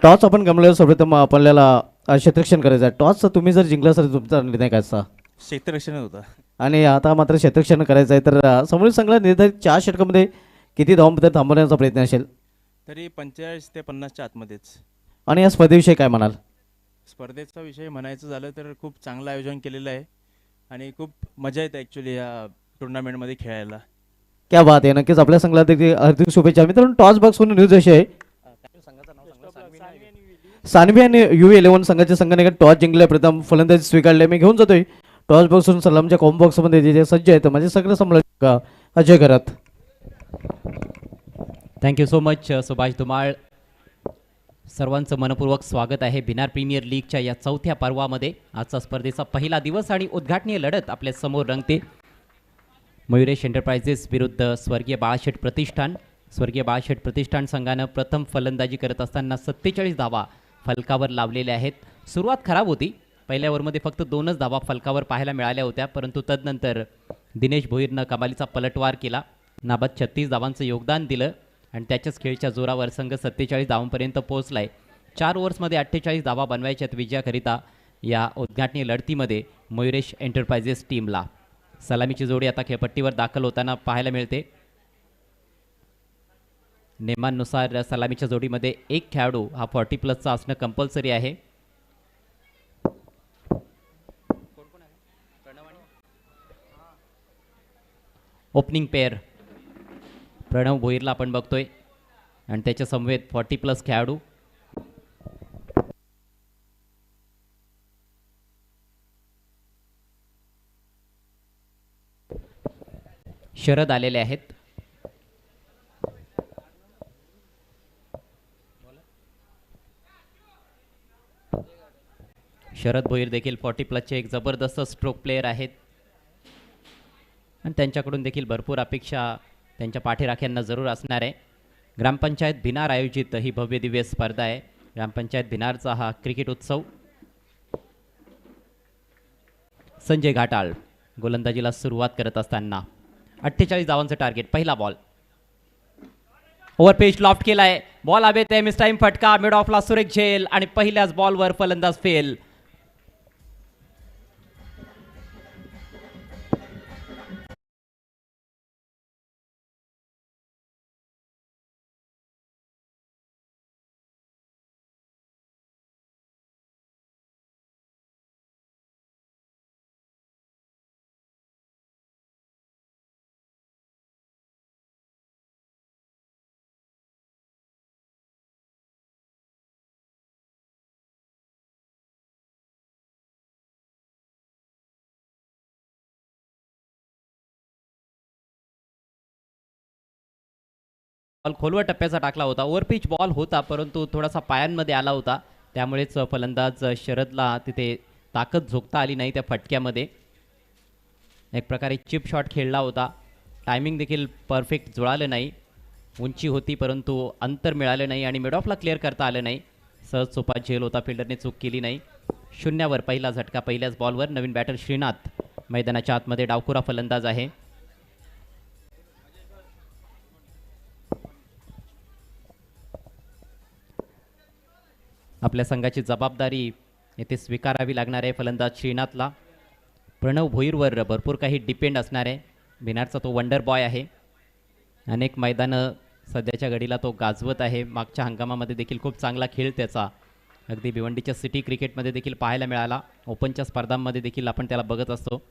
टॉस आपण गमल्यावर सर्वप्रथम आपल्याला क्षेत्ररक्षण करायचं आहे. टॉस तुम्ही जर जिंकला तर तुमचा निर्णय काय असता? क्षेत्ररक्षण होता आणि आता मात्र क्षेत्ररक्षण करायचं आहे, तर समोरील संघाला निर्धारित 4 षटकामध्ये किती धावांपर्यंत थांबवण्याचा प्रयत्न असेल? तरी 45 ते 50च्या आतमध्येच. आणि या स्पर्धेविषयी काय म्हणाल? स्पर्धेचा विषय म्हणायचं झालं तर खूप चांगलं आयोजन केलेलं आहे आणि खूप मजा येते ॲक्च्युली या टुर्नामेंटमध्ये खेळायला. क्या बात आहे. नक्कीच आपल्या संघाला देखील हार्दिक शुभेच्छा. मित्रांनो, टॉस बॉक्स होऊन न्यूज अशी आहे, सानवी आणि U11 संघाच्या संघाने टॉस जिंकले, प्रथम फलंदाजी स्वीकारले. मी घेऊन जातोय टॉस बॉक्सवरून सलामच्या कॉम्बो बॉक्समध्ये जे जे सज्ज आहेत माझे सगळं संभाळ अजय करत. Thank you so much Subhash Dhumal. सर्वांचं मनपूर्वक स्वागत आहे बिहार प्रीमियर लीगच्या या चौथ्या पर्वामध्ये. आजचा स्पर्धेचा पहिला दिवस आणि उद्घाटनीय लढत आपल्या समोर रंगते. मयुरेश एंटरप्राइजेस विरुद्ध स्वर्गीय बाळाशेठ प्रतिष्ठान. स्वर्गीय बाळाशेठ प्रतिष्ठान संघानं प्रथम फलंदाजी करत असताना 47 धावा फलकावर लावलेल्या आहेत. सुरुवात खराब होती. पहिल्या ओव्हरमध्ये फक्त 2च धावा फलकावर पाहायला मिळाल्या होत्या, परंतु तदनंतर दिनेश भोईरनं कमालीचा पलटवार केला. नाबाद 36 धावांचं योगदान दिलं आणि त्याच्याच खेळीच्या जोरावर संघ 47 धावांपर्यंत पोहोचला आहे. 4 ओव्हर्समध्ये 48 धावा बनवायच्यात विजयाकरिता या उद्घाटनीय लढतीमध्ये मयुरेश एंटरप्राइजेस टीमला. सलामीची जोडी आता खेळपट्टीवर दाखल होताना पाहायला मिळते. नियमांनुसार सलामीच्या जोडीमध्ये एक खेळाडू हा 40+ असणं कंपल्सरी आहे. ओपनिंग पेअर प्रणव भोईरला आपण बघतोय आणि त्याच्या समवेत 40+ खेळाडू. शरद आलेले आहेत. शरद भोईर देखील 40+चे एक जबरदस्त स्ट्रोक प्लेयर आहेत आणि त्यांच्याकडून देखील भरपूर अपेक्षा त्यांच्या पाठीराख्यांना जरूर असणार आहे. ग्रामपंचायत भिनार आयोजित ही भव्य दिव्य स्पर्धा आहे. ग्रामपंचायत भिनारचा हा क्रिकेट उत्सव. संजय घाटाळ गोलंदाजीला सुरुवात करत असताना 48 धावांचं टार्गेट. पहिला बॉल ओव्हर पेज लॉफ्ट केलाय, बॉल हवेत आहे, मिस टाइम फटका, मिड ऑफला सुरेख झेल आणि पहिल्याच बॉलवर फलंदाज फेल. बॉल खोलवर टप्प्याचा टाकला होता, ओव्हर पिच बॉल होता परंतु थोडासा पायांमध्ये आला होता, त्यामुळेच फलंदाज शरदला तिथे ताकद झोकता आली नाही त्या फटक्यामध्ये. एक प्रकारे चिप शॉट खेळला होता, टायमिंग देखील परफेक्ट जुळालं नाही, उंची होती परंतु अंतर मिळालं नाही आणि मिड ऑफला क्लिअर करता आलं नाही. सहज सोपा झेल होता, फिल्डरने चूक केली नाही. 0 पहिला झटका पहिल्याच बॉलवर. नवीन बॅटर श्रीनाथ मैदानाच्या आतमध्ये, डावखुरा फलंदाज आहे. आपल्या संघाची जबाबदारी येथे स्वीकारावी लागणार आहे फलंदाज श्रीनाथला. प्रणव भोईरवर भरपूर काही डिपेंड असणार आहे. बिनारचा तो वंडर बॉय आहे, अनेक मैदानं सध्याच्या घडीला तो गाजवत आहे. मागच्या हंगामामध्ये देखील खूप चांगला खेळ त्याचा अगदी भिवंडीच्या सिटी क्रिकेटमध्ये देखील पाहायला मिळाला, ओपनच्या स्पर्धांमध्ये देखील आपण त्याला बघत असतो.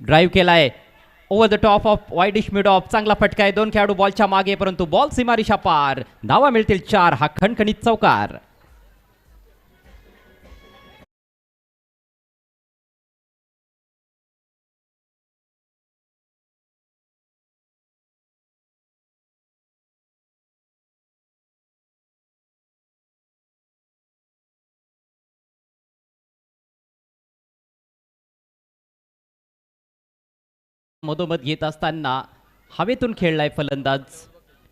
ड्राईव्ह केलाय over the top of widish mid of, चांगला फटका आहे, 2 खेळाडू बॉलच्या मागे परंतु बॉल सीमारेषा पार, धावा मिळतील 4. हा खणखणीत चौकार. मधोमध घेत असताना हवेतून खेळलाय फलंदाज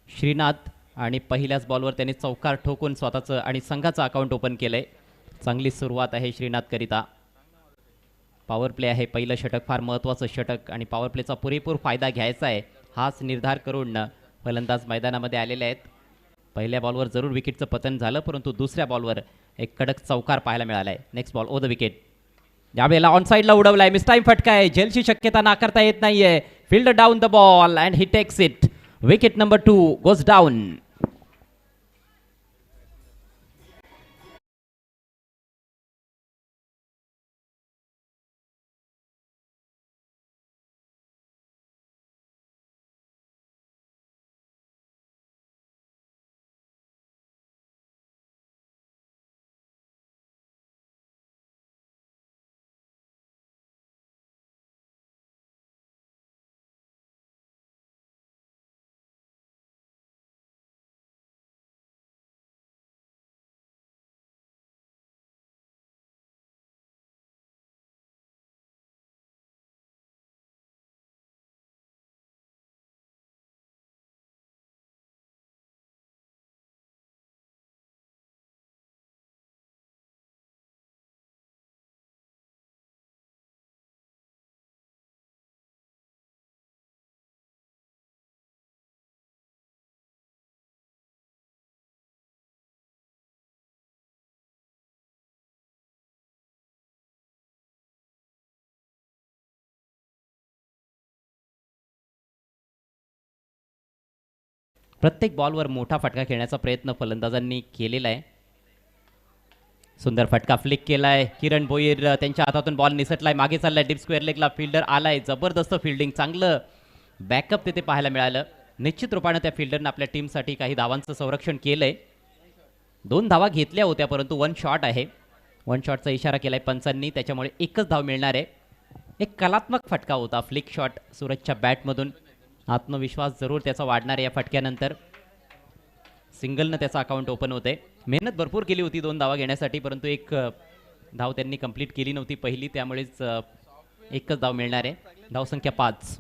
श्रीनाथ आणि पहिल्याच बॉलवर त्याने चौकार ठोकून स्वतःचं आणि संघाचं अकाउंट ओपन केलंय. चांगली सुरुवात आहे श्रीनाथ करिता. पॉवर प्ले आहे, पहिलं षटक फार महत्त्वाचं षटक आणि पॉवर प्लेचा पुरेपूर फायदा घ्यायचा आहे हाच निर्धार करून फलंदाज मैदानामध्ये आलेले आहेत. पहिल्या बॉलवर जरूर विकेटचं पतन झालं परंतु दुसऱ्या बॉलवर एक कडक चौकार पाहायला मिळाला आहे. Next ball over the wicket, यावेळेला ऑन साईडला उडवलाय, मिस टाइम फटका आहे, झेलची शक्यता नाकारता येत नाहीये. Field down the ball and he takes it. Wicket number 2 goes down. प्रत्येक बॉलवर मोठा फटका खेळण्याचा प्रयत्न फलंदाजांनी केलेला आहे. सुंदर फटका फ्लिक केलाय, किरण भोईर त्यांच्या हातातून बॉल निसटलाय, मागे चाललाय, डीप स्क्वेअर लेगला फिल्डर आलाय, जबरदस्त फिल्डिंग, चांगलं बॅकअप तिथे पाहायला मिळालं. निश्चित रूपाने त्या फिल्डरनं आपल्या टीमसाठी काही धावांचं संरक्षण केलंय. 2 धावा घेतल्या होत्या परंतु 1 शॉट आहे, 1 शॉटचा इशारा केलाय पंचांनी, त्याच्यामुळे एकच धाव मिळणार आहे. एक कलात्मक फटका होता, फ्लिक शॉट सूरजच्या बॅटमधून. आत्मविश्वास जरूर त्याचा वाढणार आहे या फटक्यानंतर. सिंगलनं त्याचा अकाउंट ओपन होते. मेहनत भरपूर केली होती 2 धावा घेण्यासाठी परंतु एक धाव त्यांनी कंप्लीट केली नव्हती पहिली, त्यामुळेच एकच धाव मिळणार आहे. धावसंख्या 5,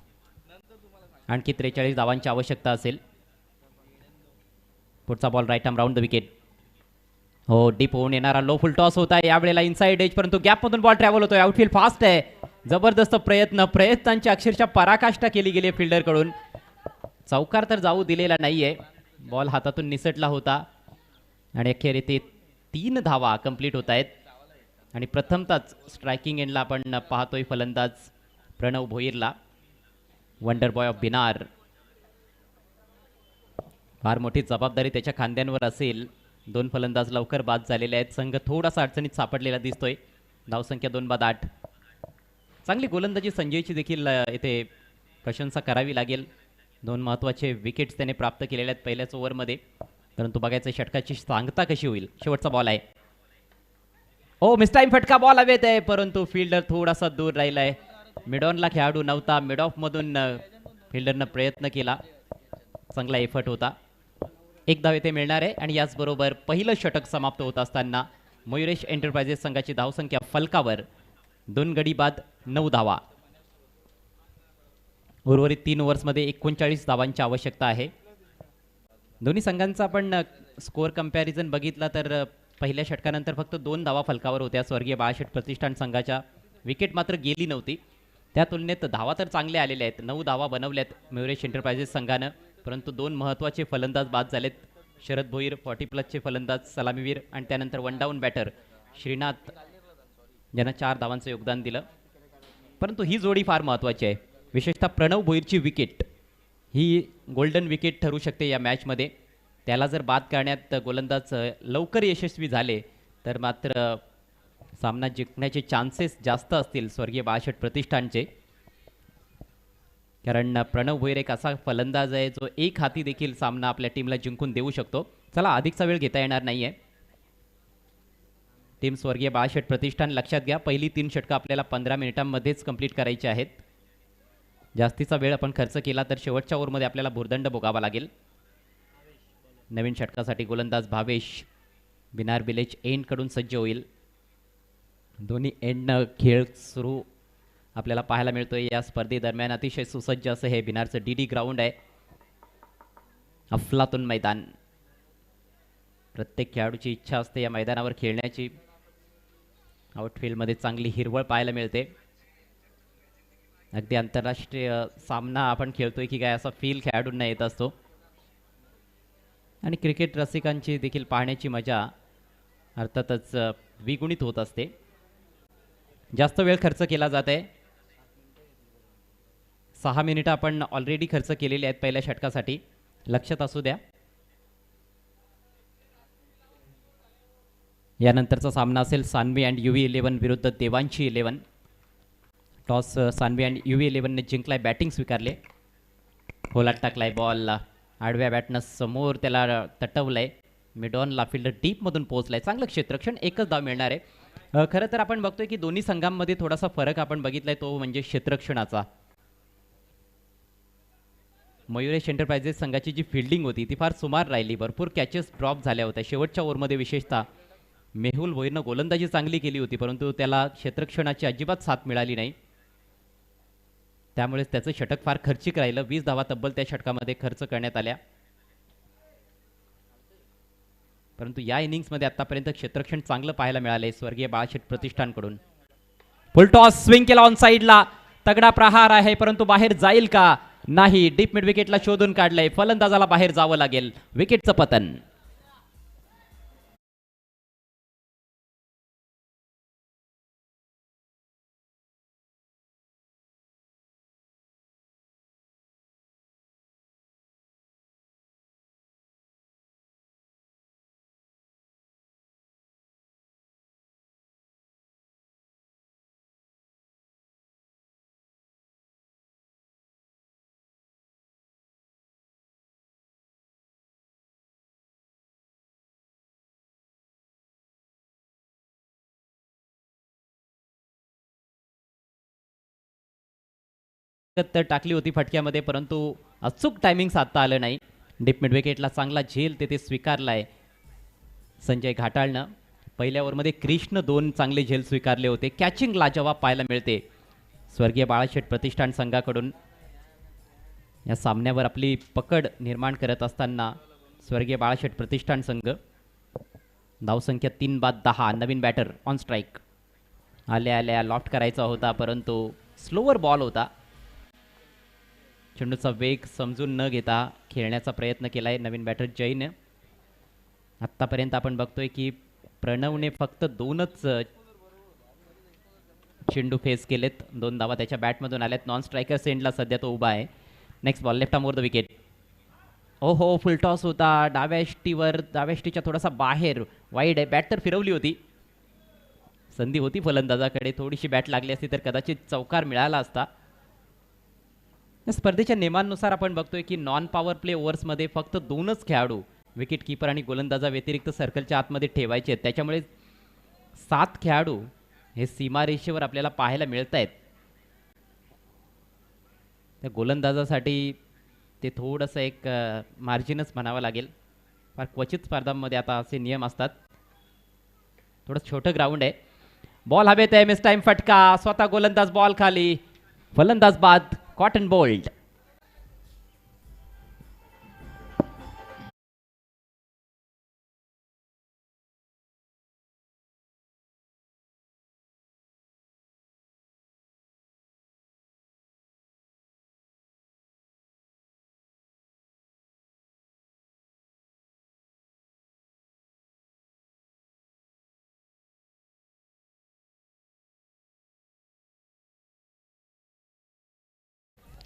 आणखी 43 धावांची आवश्यकता असेल. पुढचा ball right arm round the wicket. हो, डीप होऊन येणारा लो फुल टॉस होता यावेळेला, इनसाइड एज परंतु गॅपमधून बॉल ट्रॅव्हल होतोय. आउटफील्ड फास्ट आहे, जबरदस्त प्रयत्नांची अक्षरशः पराकाष्ठा केली गेली फिल्डरकडून. चौकार तर जाऊ दिलेला नाहीये, बॉल हातातून निसटला होता आणि अखेर इथे 3 धावा कंप्लीट होत आहेत. आणि प्रथमतच स्ट्रायकिंग एंडला आपण पाहतोय फलंदाज प्रणव भोईरला, वंडर बॉय ऑफ बिनार. फार मोठी जबाबदारी त्याच्या खांद्यांवर असेल. 2 फलंदाज लवकर बाद झालेले आहेत. संघ थोडासा अडचणीत सापडलेला दिसतोय. धावसंख्या 2 बाद 8. चांगली गोलंदाजी संजयची देखील इथे प्रशंसा करावी लागेल. 2 महत्त्वाचे विकेट्स त्याने प्राप्त केलेले आहेत पहिल्याच ओव्हरमध्ये. परंतु बघायचं षटकाची सांगता कशी होईल. शेवटचा बॉल आहे. ओ मिसटाईम फटका बॉल हवेत आहे, परंतु फिल्डर थोडासा दूर राहिलाय. मिडॉनला खेळाडू नव्हता. मिडऑफमधून फिल्डरनं प्रयत्न केला. चांगला एफर्ट होता. 1 धाव येथे मिळणार आहे. आणि याचबरोबर पहिलं षटक समाप्त होत असताना मयुरेश एंटरप्राइजेस संघाची धावसंख्या फलकावर 2 गडी बाद 9 धावा. उर्वरित 3 ओव्हर्समध्ये 39 धावांची आवश्यकता आहे. दोन्ही संघांचा आपण स्कोअर कंपॅरिझन बघितला तर पहिल्या षटकानंतर फक्त 2 धावा फलकावर होत्या स्वर्गीय बाळाशेठ प्रतिष्ठान संघाच्या. विकेट मात्र गेली नव्हती. त्या तुलनेत धावा तर चांगल्या आलेल्या आहेत. 9 धावा बनवल्यात मयुरेश एंटरप्राइजेस संघानं, परंतु 2 महत्त्वाचे फलंदाज बाद झालेत. शरद भोईर 40+ फलंदाज सलामीवीर आणि त्यानंतर 1 डाऊन बॅटर श्रीनाथ ज्यांना 4 धावांचं योगदान दिलं. परंतु ही जोडी फार महत्त्वाची आहे. विशेषतः प्रणव भोईरची विकेट ही गोल्डन विकेट ठरू शकते या मॅचमध्ये. त्याला जर बाद करण्यात गोलंदाज लवकर यशस्वी झाले तर मात्र सामना जिंकण्याचे चान्सेस जास्त असतील स्वर्गीय बाळाशेठ प्रतिष्ठानचे. कारण प्रणव भोईर एक असा फलंदाज आहे जो एक हाती देखील सामना आपल्या टीमला जिंकून देऊ शकतो. चला, अधिकचा वेळ घेता येणार नाहीये. टीम स्वर्गीय बाळाशेठ प्रतिष्ठान लक्षात घ्या, पहिली 3 षटकं आपल्याला 15 मिनिटांमध्येच कंप्लीट करायची आहेत. जास्तीचा वेळ आपण खर्च केला तर शेवटच्या ओव्हरमध्ये आपल्याला भुर्दंड भोगावा लागेल. नवीन षटकासाठी गोलंदाज भावेश बिनार विलेज एंडकडून सज्ज होईल. दोन्ही एंडनं खेळ सुरू आपल्याला पाहायला मिळतोय या स्पर्धेदरम्यान. अतिशय सुसज्ज असं हे बिनारचं DD ग्राउंड आहे. अफलातून मैदान. प्रत्येक खेळाडूची इच्छा असते या मैदानावर खेळण्याची. आउटफील्डमध्ये चांगली हिरवळ पाहायला मिळते. अगदी आंतरराष्ट्रीय सामना आपण खेळतोय की काय असा फील खेळाडूंना येत असतो. आणि क्रिकेट रसिकांची देखील पाहण्याची मजा अर्थातच द्विगुणित होत असते. जास्त वेळ खर्च केला जात आहे. 6 मिनिटं आपण ऑलरेडी खर्च केलेली आहेत पहिल्या षटकासाठी, लक्षात असू द्या. यानंतरचा सामना असेल सान्वी अँड UV11 विरुद्ध देवांशी 11. टॉस सान्वी अँड UV11ने जिंकलाय, बॅटिंग स्वीकारले. होलात टाकलाय बॉल, आडव्या बॅटनं समोर त्याला तटवलंय. मिडॉनला फिल्डर डीपमधून पोहोचलाय. चांगलं क्षेत्ररक्षण, 1च धाव मिळणार आहे. खरं तर आपण बघतोय की दोन्ही संघांमध्ये थोडासा फरक आपण बघितलाय, तो म्हणजे क्षेत्ररक्षणाचा. मयुरेश एंटरप्राइजेस संघाची जी फिल्डिंग होती ती फार सुमार राहिली. भरपूर कॅचेस ड्रॉप झाल्या होत्या शेवटच्या ओव्हरमध्ये. विशेषतः मेहुल भोईरनं गोलंदाजी चांगली केली होती, परंतु त्याला क्षेत्ररक्षणाची अजिबात साथ मिळाली नाही. त्यामुळेच त्याचं षटक फार खर्चिक राहिलं. 20 धावा तब्बल त्या षटकामध्ये खर्च करण्यात आल्या. परंतु या इनिंग्समध्ये आतापर्यंत क्षेत्ररक्षण चांगलं पाहायला मिळालंय स्वर्गीय बाळाशेठ प्रतिष्ठानकडून. फुल टॉस स्विंग केला ऑन साईडला. तगडा प्रहार आहे, परंतु बाहेर जाईल का? नाही. डीप मिड विकेटला शोधून काढलंय. फलंदाजाला बाहेर जावं लागेल. विकेटचं पतन. तर टाकली होती फटक्यामध्ये, परंतु अचूक टायमिंग साधता आलं नाही. डीप मिड विकेटला चांगला झेल तेथे स्वीकारलाय संजय घाटाळनं. पहिल्या ओव्हरमध्ये क्रिशनं 2 चांगले झेल स्वीकारले होते. कॅचिंग लाजवाब पाहायला मिळते स्वर्गीय बाळाशेठ प्रतिष्ठान संघाकडून. या सामन्यावर आपली पकड निर्माण करत असताना स्वर्गीय बाळाशेठ प्रतिष्ठान संघ. धावसंख्या 3/10. नवीन बॅटर ऑन स्ट्राईक. आल्या आल्या लॉफ्ट करायचा होता, परंतु स्लोवर बॉल होता. चेंडूचा वेग समजून न घेता खेळण्याचा प्रयत्न केला आहे नवीन बॅटर जैन. आत्तापर्यंत आपण बघतोय की प्रणवने फक्त 2च चेंडू फेस केलेत. 2 धावा त्याच्या बॅटमधून आल्यात. नॉन स्ट्रायकर सेंडला सध्या तो उभा आहे. Next ball left arm over the wicket. ओहो फुल टॉस होता डाव्या एष्टीवर, डाव्या एष्टीच्या थोडासा बाहेर वाईड आहे. बॅट तर फिरवली होती, संधी होती फलंदाजाकडे, थोडीशी बॅट लागली असती तर कदाचित चौकार मिळाला असता. या स्पर्धेच्या नियमांनुसार आपण बघतोय की नॉन पॉवर प्ले ओव्हर्समध्ये फक्त 2च खेळाडू विकेट किपर आणि गोलंदाजा व्यतिरिक्त सर्कलच्या आतमध्ये ठेवायचे आहेत. त्याच्यामुळे 7 खेळाडू हे सीमारेषेवर आपल्याला पाहायला मिळत आहेत. त्या गोलंदाजासाठी ते थोडंसं एक मार्जिनच म्हणावं लागेल. फार क्वचित स्पर्धांमध्ये आता असे नियम असतात. थोडं छोटं ग्राउंड आहे. बॉल हवेत आहे. मिस टाइम फटका. स्वतः गोलंदाज बॉल खाली, फलंदाज बाद. Caught and bowled.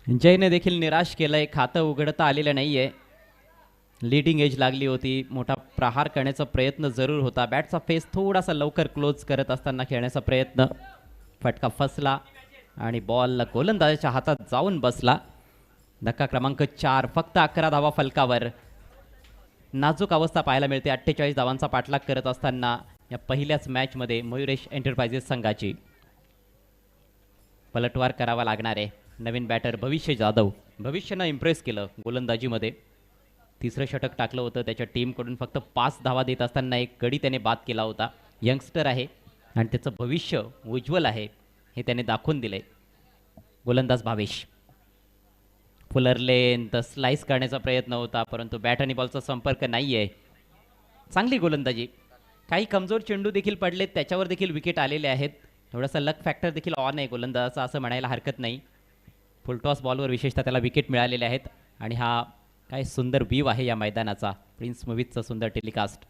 जयने देखील निराश केलंय. खातं उघडता आलेलं नाहीये. लीडिंग एज लागली होती. मोठा प्रहार करण्याचा प्रयत्न जरूर होता. बॅटचा फेस थोडासा लवकर क्लोज करत असताना खेळण्याचा प्रयत्न. फटका फसला आणि बॉल गोलंदाजाच्या हातात जाऊन बसला. धक्का क्रमांक 4. फक्त 11 धावा फलकावर. नाजूक अवस्था पाहायला मिळते 48 धावांचा पाठलाग करत असताना या पहिल्याच मॅचमध्ये मयुरेश एंटरप्राइजेस संघाची. पलटवार करावा लागणार आहे. नवीन बॅटर भविष्य जाधव. भविष्यानं इम्प्रेस केलं गोलंदाजीमध्ये. 3रं षटक टाकलं होतं. त्याच्या टीमकडून फक्त 5 धावा देत असताना एक गडी त्याने बाद केला होता. यंगस्टर आहे आणि त्याचं भविष्य उज्ज्वल आहे हे त्याने दाखवून दिले. गोलंदाज भावेश. फुलर लेंथ स्लाइस करण्याचा प्रयत्न होता परंतु बॅट आणि बॉलचा संपर्क नाही आहे. चांगली गोलंदाजी. काही कमजोर चेंडू देखील पडलेत, त्याच्यावर देखील विकेट आलेले आहेत. थोडासा लक फॅक्टर देखील ऑन आहे गोलंदाजाचा असं म्हणायला हरकत नाही. फुलटॉस बॉलवर विशेषतः त्याला विकेट मिळालेले आहेत. आणि हा काय सुंदर व्ह्यू आहे या मैदानाचा. प्रिन्स मूवीजचा सुंदर टेलिकास्ट.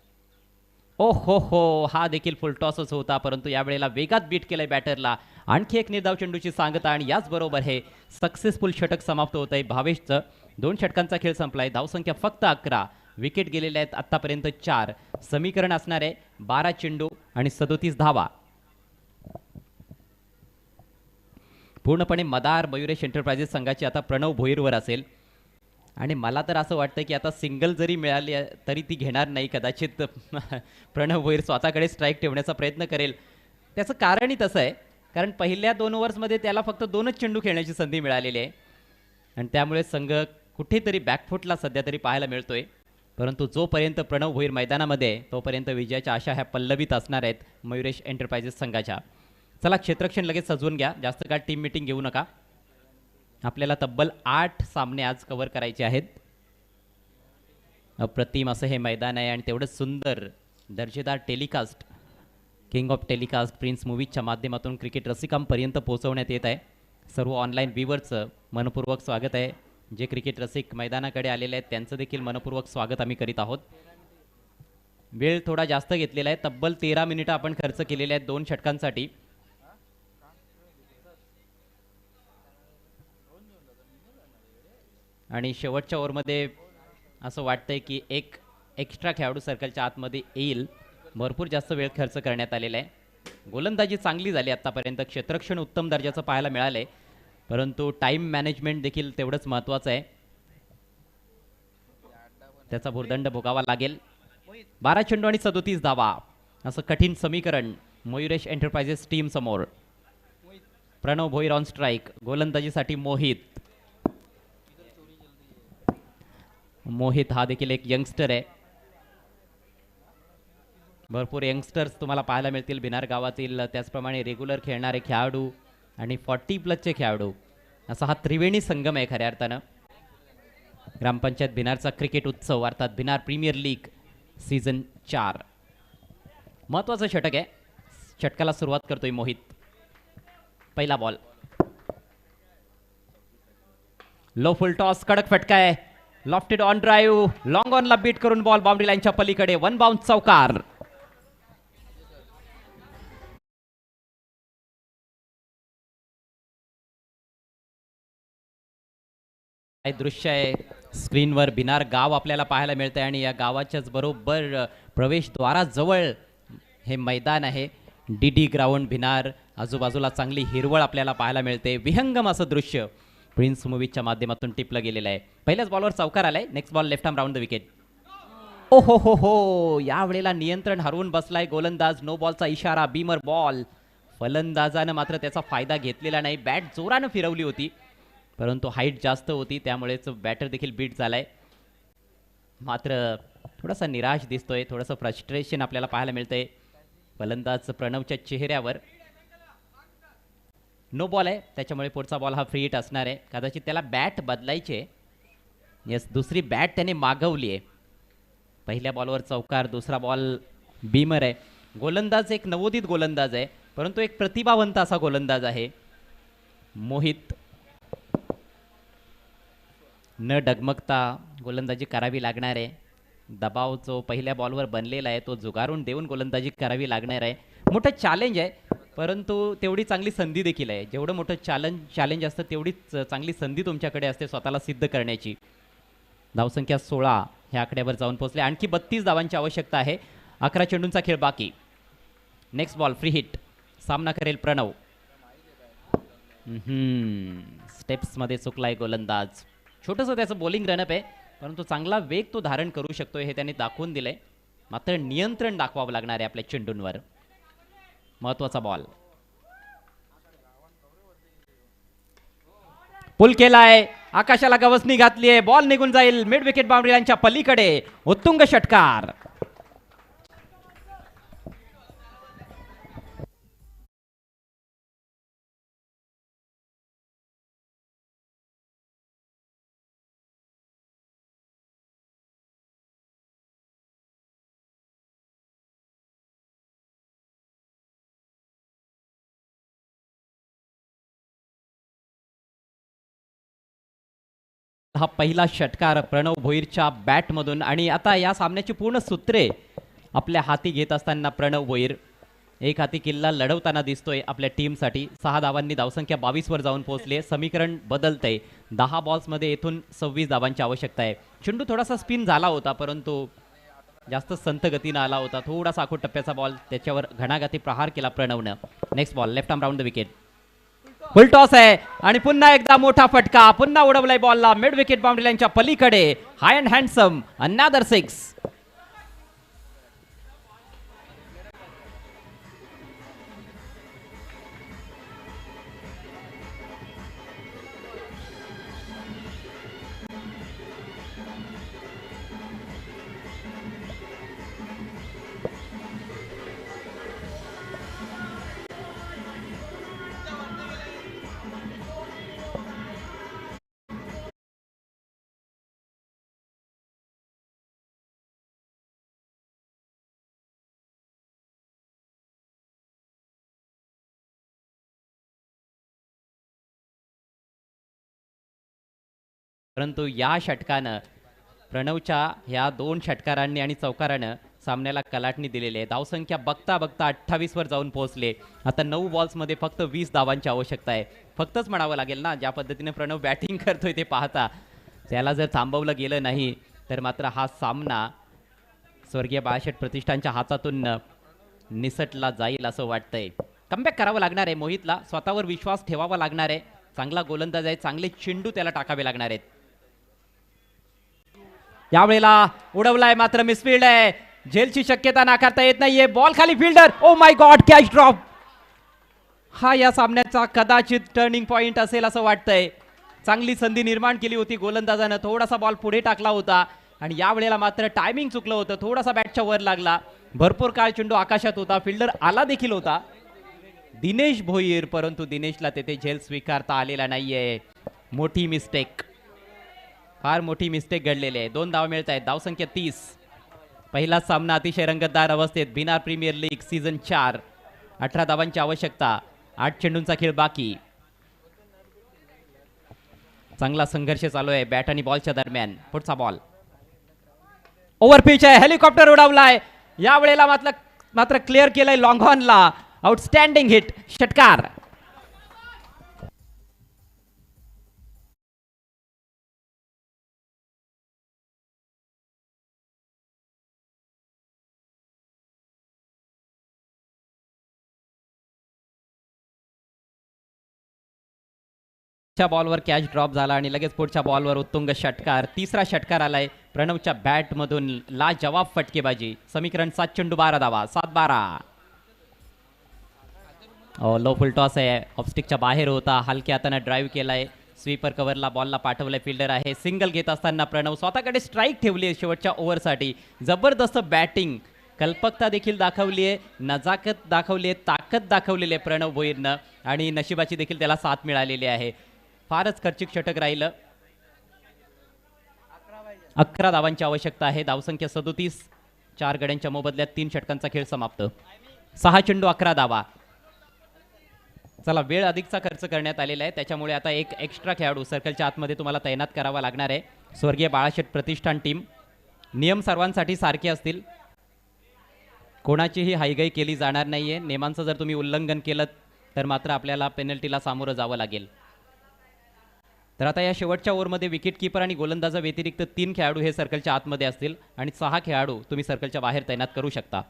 ओ हो हा देखील फुलटॉसच होता परंतु यावेळेला वेगात बीट केलंय बॅटरला. आणखी एक निर्धाव चेंडूची सांगता आणि याचबरोबर हे सक्सेसफुल षटक समाप्त होत आहे भावेशचं. 2 षटकांचा खेळ संपलाय. धावसंख्या फक्त 11. विकेट गेलेले आहेत आत्तापर्यंत 4. समीकरण असणार आहे 12 चेंडू आणि 37 धावा. पूर्णपणे मदार मयुरेश एंटरप्राइजेस संघाची आता प्रणव भोईरवर असेल. आणि मला तर असं वाटतं की आता सिंगल जरी मिळाली तरी ती घेणार नाही कदाचित. प्रणव भोईर स्वतःकडे स्ट्राईक ठेवण्याचा प्रयत्न करेल. त्याचं कारणही तसं आहे कारण पहिल्या 2 ओव्हर्समध्ये त्याला फक्त 2च चेंडू खेळण्याची संधी मिळालेली आहे आणि त्यामुळे संघ कुठेतरी बॅकफुटला सध्या तरी पाहायला मिळतोय. परंतु जोपर्यंत प्रणव भोईर मैदानामध्ये आहे तोपर्यंत विजयाच्या आशा ह्या पल्लवीत असणार आहेत मयुरेश एंटरप्राइजेस संघाच्या. चला क्षेत्ररक्षण लगेच सजवून घ्या. जास्त काळ टीम मीटिंग घेऊ नका. आपल्याला तब्बल 8 सामने आज कव्हर करायचे आहेत. अप्रतिम असं हे मैदान आहे आणि तेवढंच सुंदर दर्जेदार telecast king of telecast prince मूवीजच्या माध्यमातून क्रिकेट रसिकांपर्यंत पोहोचवण्यात येत आहे. सर्व ऑनलाईन व्ह्यूवर्सचं मनपूर्वक स्वागत आहे. जे क्रिकेट रसिक मैदानाकडे आलेले आहेत त्यांचं देखील मनपूर्वक स्वागत आम्ही करीत आहोत. वेळ थोडा जास्त घेतलेला आहे. तब्बल 13 मिनिटं आपण खर्च केलेले आहेत 2 षटकांसाठी. आणि शेवटच्या ओव्हरमध्ये असं वाटतंय की एक एक्स्ट्रा खेळाडू सर्कलच्या आतमध्ये येईल. भरपूर जास्त वेळ खर्च करण्यात आलेला आहे. गोलंदाजी चांगली झाली आत्तापर्यंत. क्षेत्ररक्षण उत्तम दर्जाचं पाहायला मिळालं आहे परंतु टाईम मॅनेजमेंट देखील तेवढंच महत्त्वाचं आहे. त्याचा भुर्दंड भोगावा लागेल. 12 चेंडू आणि 37 धावा असं कठीण समीकरण मयुरेश एंटरप्राइजेस टीम समोर. Pranav Bhoir on strike. गोलंदाजीसाठी मोहित हा देखील एक यंगस्टर आहे. भरपूर यंगस्टर्स तुम्हाला पाहायला मिळतील भिनार गावातील. त्याचप्रमाणे रेग्युलर खेळणारे खेळाडू आणि 40+ खेळाडू असा हा त्रिवेणी संगम आहे खऱ्या अर्थानं. ग्रामपंचायत भिनारचा क्रिकेट उत्सव अर्थात भिनार प्रीमियर लीग सीझन 4. महत्त्वाचं षटक आहे. षटकाला सुरुवात करतोय मोहित. पहिला बॉल लो फुल टॉस, कडक फटका आहे, लॉफ्टेड ऑन ड्राईव्ह, लॉंग ऑनला बीट करून बॉल बाउंड्री लाईनच्या पलीकडे, वन बाउंस चौकार. काय दृश्य आहे स्क्रीनवर, भिनार गाव आपल्याला पाहायला मिळतंय आणि या गावाच्याच बरोबर प्रवेशद्वाराजवळ हे मैदान आहे, डी ग्राउंड भिनार. आजूबाजूला चांगली हिरवळ आपल्याला पाहायला मिळते. विहंगम असं दृश्य प्रिन्स मूवीच्या माध्यमातून टिपलं गेलेलं आहे. पहिल्याच बॉलवर चौकार आलाय. Next ball left arm round the wicket. ओ हो, यावेळेला नियंत्रण हरवून बसलाय गोलंदाज. नो बॉलचा इशारा, बीमर बॉल. फलंदाजानं मात्र त्याचा फायदा घेतलेला नाही. बॅट जोरानं फिरवली होती परंतु हाईट जास्त होती त्यामुळेच बॅटर देखील बीट झालाय. मात्र थोडासा निराश दिसतोय, थोडंसं फ्रस्ट्रेशन आपल्याला पाहायला मिळतंय फलंदाज प्रणवच्या चेहऱ्यावर. नो बॉल आहे त्याच्यामुळे पुढचा बॉल हा फ्री हिट असणार आहे. कदाचित त्याला बॅट बदलायचे. येस, दुसरी बॅट त्याने मागवली आहे. पहिल्या बॉलवर चौकार, दुसरा बॉल बीमर आहे. गोलंदाज एक नवोदित गोलंदाज आहे परंतु एक प्रतिभावंत असा गोलंदाज आहे मोहित. न डगमगता गोलंदाजी करावी लागणार आहे. दबाव जो पहिल्या बॉलवर बनलेला आहे तो जुगारून देऊन गोलंदाजी करावी लागणार आहे. मोठं चॅलेंज आहे परंतु तेवढी चांगली संधी देखील आहे. जेवढं मोठं चॅलेंज असतं तेवढीच चांगली संधी तुमच्याकडे असते स्वतःला सिद्ध करण्याची. धावसंख्या 16 ह्या आकड्यावर जाऊन पोहोचले. आणखी 32 धावांची आवश्यकता आहे. 11 चेंडूंचा खेळ बाकी. Next ball free hit. सामना करेल प्रणव. स्टेप्समध्ये चुकलाय गोलंदाज. छोटंसं त्याचं बॉलिंग रनअप आहे परंतु चांगला वेग तो धारण करू शकतोय हे त्याने दाखवून दिलंय. मात्र नियंत्रण दाखवावं लागणार आहे आपल्या चेंडूंवर. महत्वाचा बॉल पुल केलाय, आकाशाला गवसणी घातली आहे. बॉल निघून जाईल मिड विकेट बाउंड्री लाईनच्या पलीकडे. उत्तुंग षटकार. हा पहिला षटकार प्रणव भोईरच्या बॅटमधून. आणि आता या सामन्याची पूर्ण सूत्रे आपल्या हाती घेत असताना प्रणव भोईर एक हाती किल्ला लढवताना दिसतोय आपल्या टीमसाठी. 6 धावांनी धावसंख्या 22 वर जाऊन पोहोचले. समीकरण बदलतंय. 10 बॉल्समध्ये येथून 26 धावांची आवश्यकता आहे. चेंडू थोडासा स्पिन झाला होता परंतु जास्त संत गतीनं आला होता. थोडासा आखूड टप्प्याचा बॉल, त्याच्यावर घणाघाती प्रहार केला प्रणवनं. Next ball left arm round the wicket. Full toss आहे आणि पुन्हा एकदा मोठा फटका. पुन्हा उडवलाय बॉलला मिड विकेट बाउंड्री लाईनच्या पलीकडे. High and handsome another 6. परंतु या षटकानं प्रणवच्या ह्या 2 षटकारांनी आणि चौकारानं सामन्याला कलाटणी दिलेली आहे. धावसंख्या बघता बघता 28 वर जाऊन पोहोचले. आता 9 बॉल्समध्ये फक्त 20 धावांची आवश्यकता आहे. फक्तच म्हणावं लागेल ना, ज्या पद्धतीने प्रणव बॅटिंग करतोय ते पाहता. त्याला जर थांबवलं गेलं नाही तर मात्र हा सामना स्वर्गीय बाळाशेठ प्रतिष्ठानच्या हातातून निसटला जाईल असं वाटतंय. कमबॅक करावं लागणार आहे मोहितला. स्वतःवर विश्वास ठेवावा लागणार आहे. चांगला गोलंदाज आहे, चांगले चेंडू त्याला टाकावे लागणार आहेत. यावेळेला उडवलाय मात्र मिसफिल्ड आहे. झेलची शक्यता नाकारता येत नाहीये. बॉल खाली, fielder oh my God, catch drop. हा या सामन्याचा कदाचित टर्निंग पॉइंट असेल असं वाटतंय. चांगली संधी निर्माण केली होती गोलंदाजानं. थोडासा बॉल पुढे टाकला होता आणि यावेळेला मात्र टायमिंग चुकलं होतं. थोडासा बॅटच्या वर लागला. भरपूर काळ चेंडू आकाशात होता. फिल्डर आला देखील होता दिनेश भोईर, परंतु दिनेशला तेथे झेल स्वीकारता आलेला नाहीये. मोठी मिस्टेक, फार मोठी मिस्टेक घडलेली आहे. 2 धावा मिळत आहेत. धावसंख्या 30. पहिला सामना अतिशय रंगतदार अवस्थेत. Bhinar premier league season 4. 18 धावांची आवश्यकता. 8 चेंडूंचा खेळ बाकी. चांगला संघर्ष चालू आहे बॅट आणि बॉलच्या दरम्यान. पुढचा बॉल ओव्हर पिच आहे, हेलिकॉप्टर उडावलाय यावेळेला, मात्र क्लिअर केलंय लॉंग ऑनला. आउटस्टँडिंग हिट, षटकार. बॉलवर कॅच ड्रॉप झाला आणि लगेच पुढच्या बॉलवर उत्तुंग षटकार. तिसरा षटकार आलाय प्रणवच्या बॅट मधून. लाजवाब फटकेबाजी. समीकरण 7 चेंडू 12 धावा, 7-12. लो फुल टॉस आहे, ऑफस्टिकच्या बाहेर होता. हलक्या हाताने ड्राईव्ह केलाय, स्वीपर कव्हरला बॉलला पाठवलंय. फिल्डर आहे. सिंगल घेत असताना प्रणव स्वतःकडे स्ट्राईक ठेवली आहे शेवटच्या ओव्हरसाठी. जबरदस्त बॅटिंग, कल्पकता देखील दाखवली आहे, नजाकत दाखवली आहे, ताकद दाखवलेली आहे प्रणव भोईरनं आणि नशिबाची देखील त्याला साथ मिळालेली आहे. फारच खर्चिक षटक राहिलं. 11 धावांची आवश्यकता आहे. धावसंख्या 37. 4 गड्यांच्या मोबदल्यात 3 षटकांचा खेळ समाप्त. 6 चेंडू 11 धावा. चला, वेळ अधिकचा खर्च करण्यात आलेला आहे, त्याच्यामुळे आता एक एक्स्ट्रा खेळाडू सर्कलच्या आतमध्ये तुम्हाला तैनात करावा लागणार आहे. स्वर्गीय बाळाशेठ प्रतिष्ठान टीम. नियम सर्वांसाठी सारखे असतील, कोणाचीही हायगाई केली जाणार नाहीये. नियमांचं जर तुम्ही उल्लंघन केलं तर मात्र आपल्याला पेनल्टीला सामोरं जावं लागेल. तर आता या शेवटच्या ओव्हरमध्ये विकेट कीपर आणि गोलंदाजा व्यतिरिक्त 3 खेळाडू हे सर्कलच्या आतमध्ये असतील आणि 6 खेळाडू तुम्ही सर्कलच्या बाहेर तैनात करू शकता.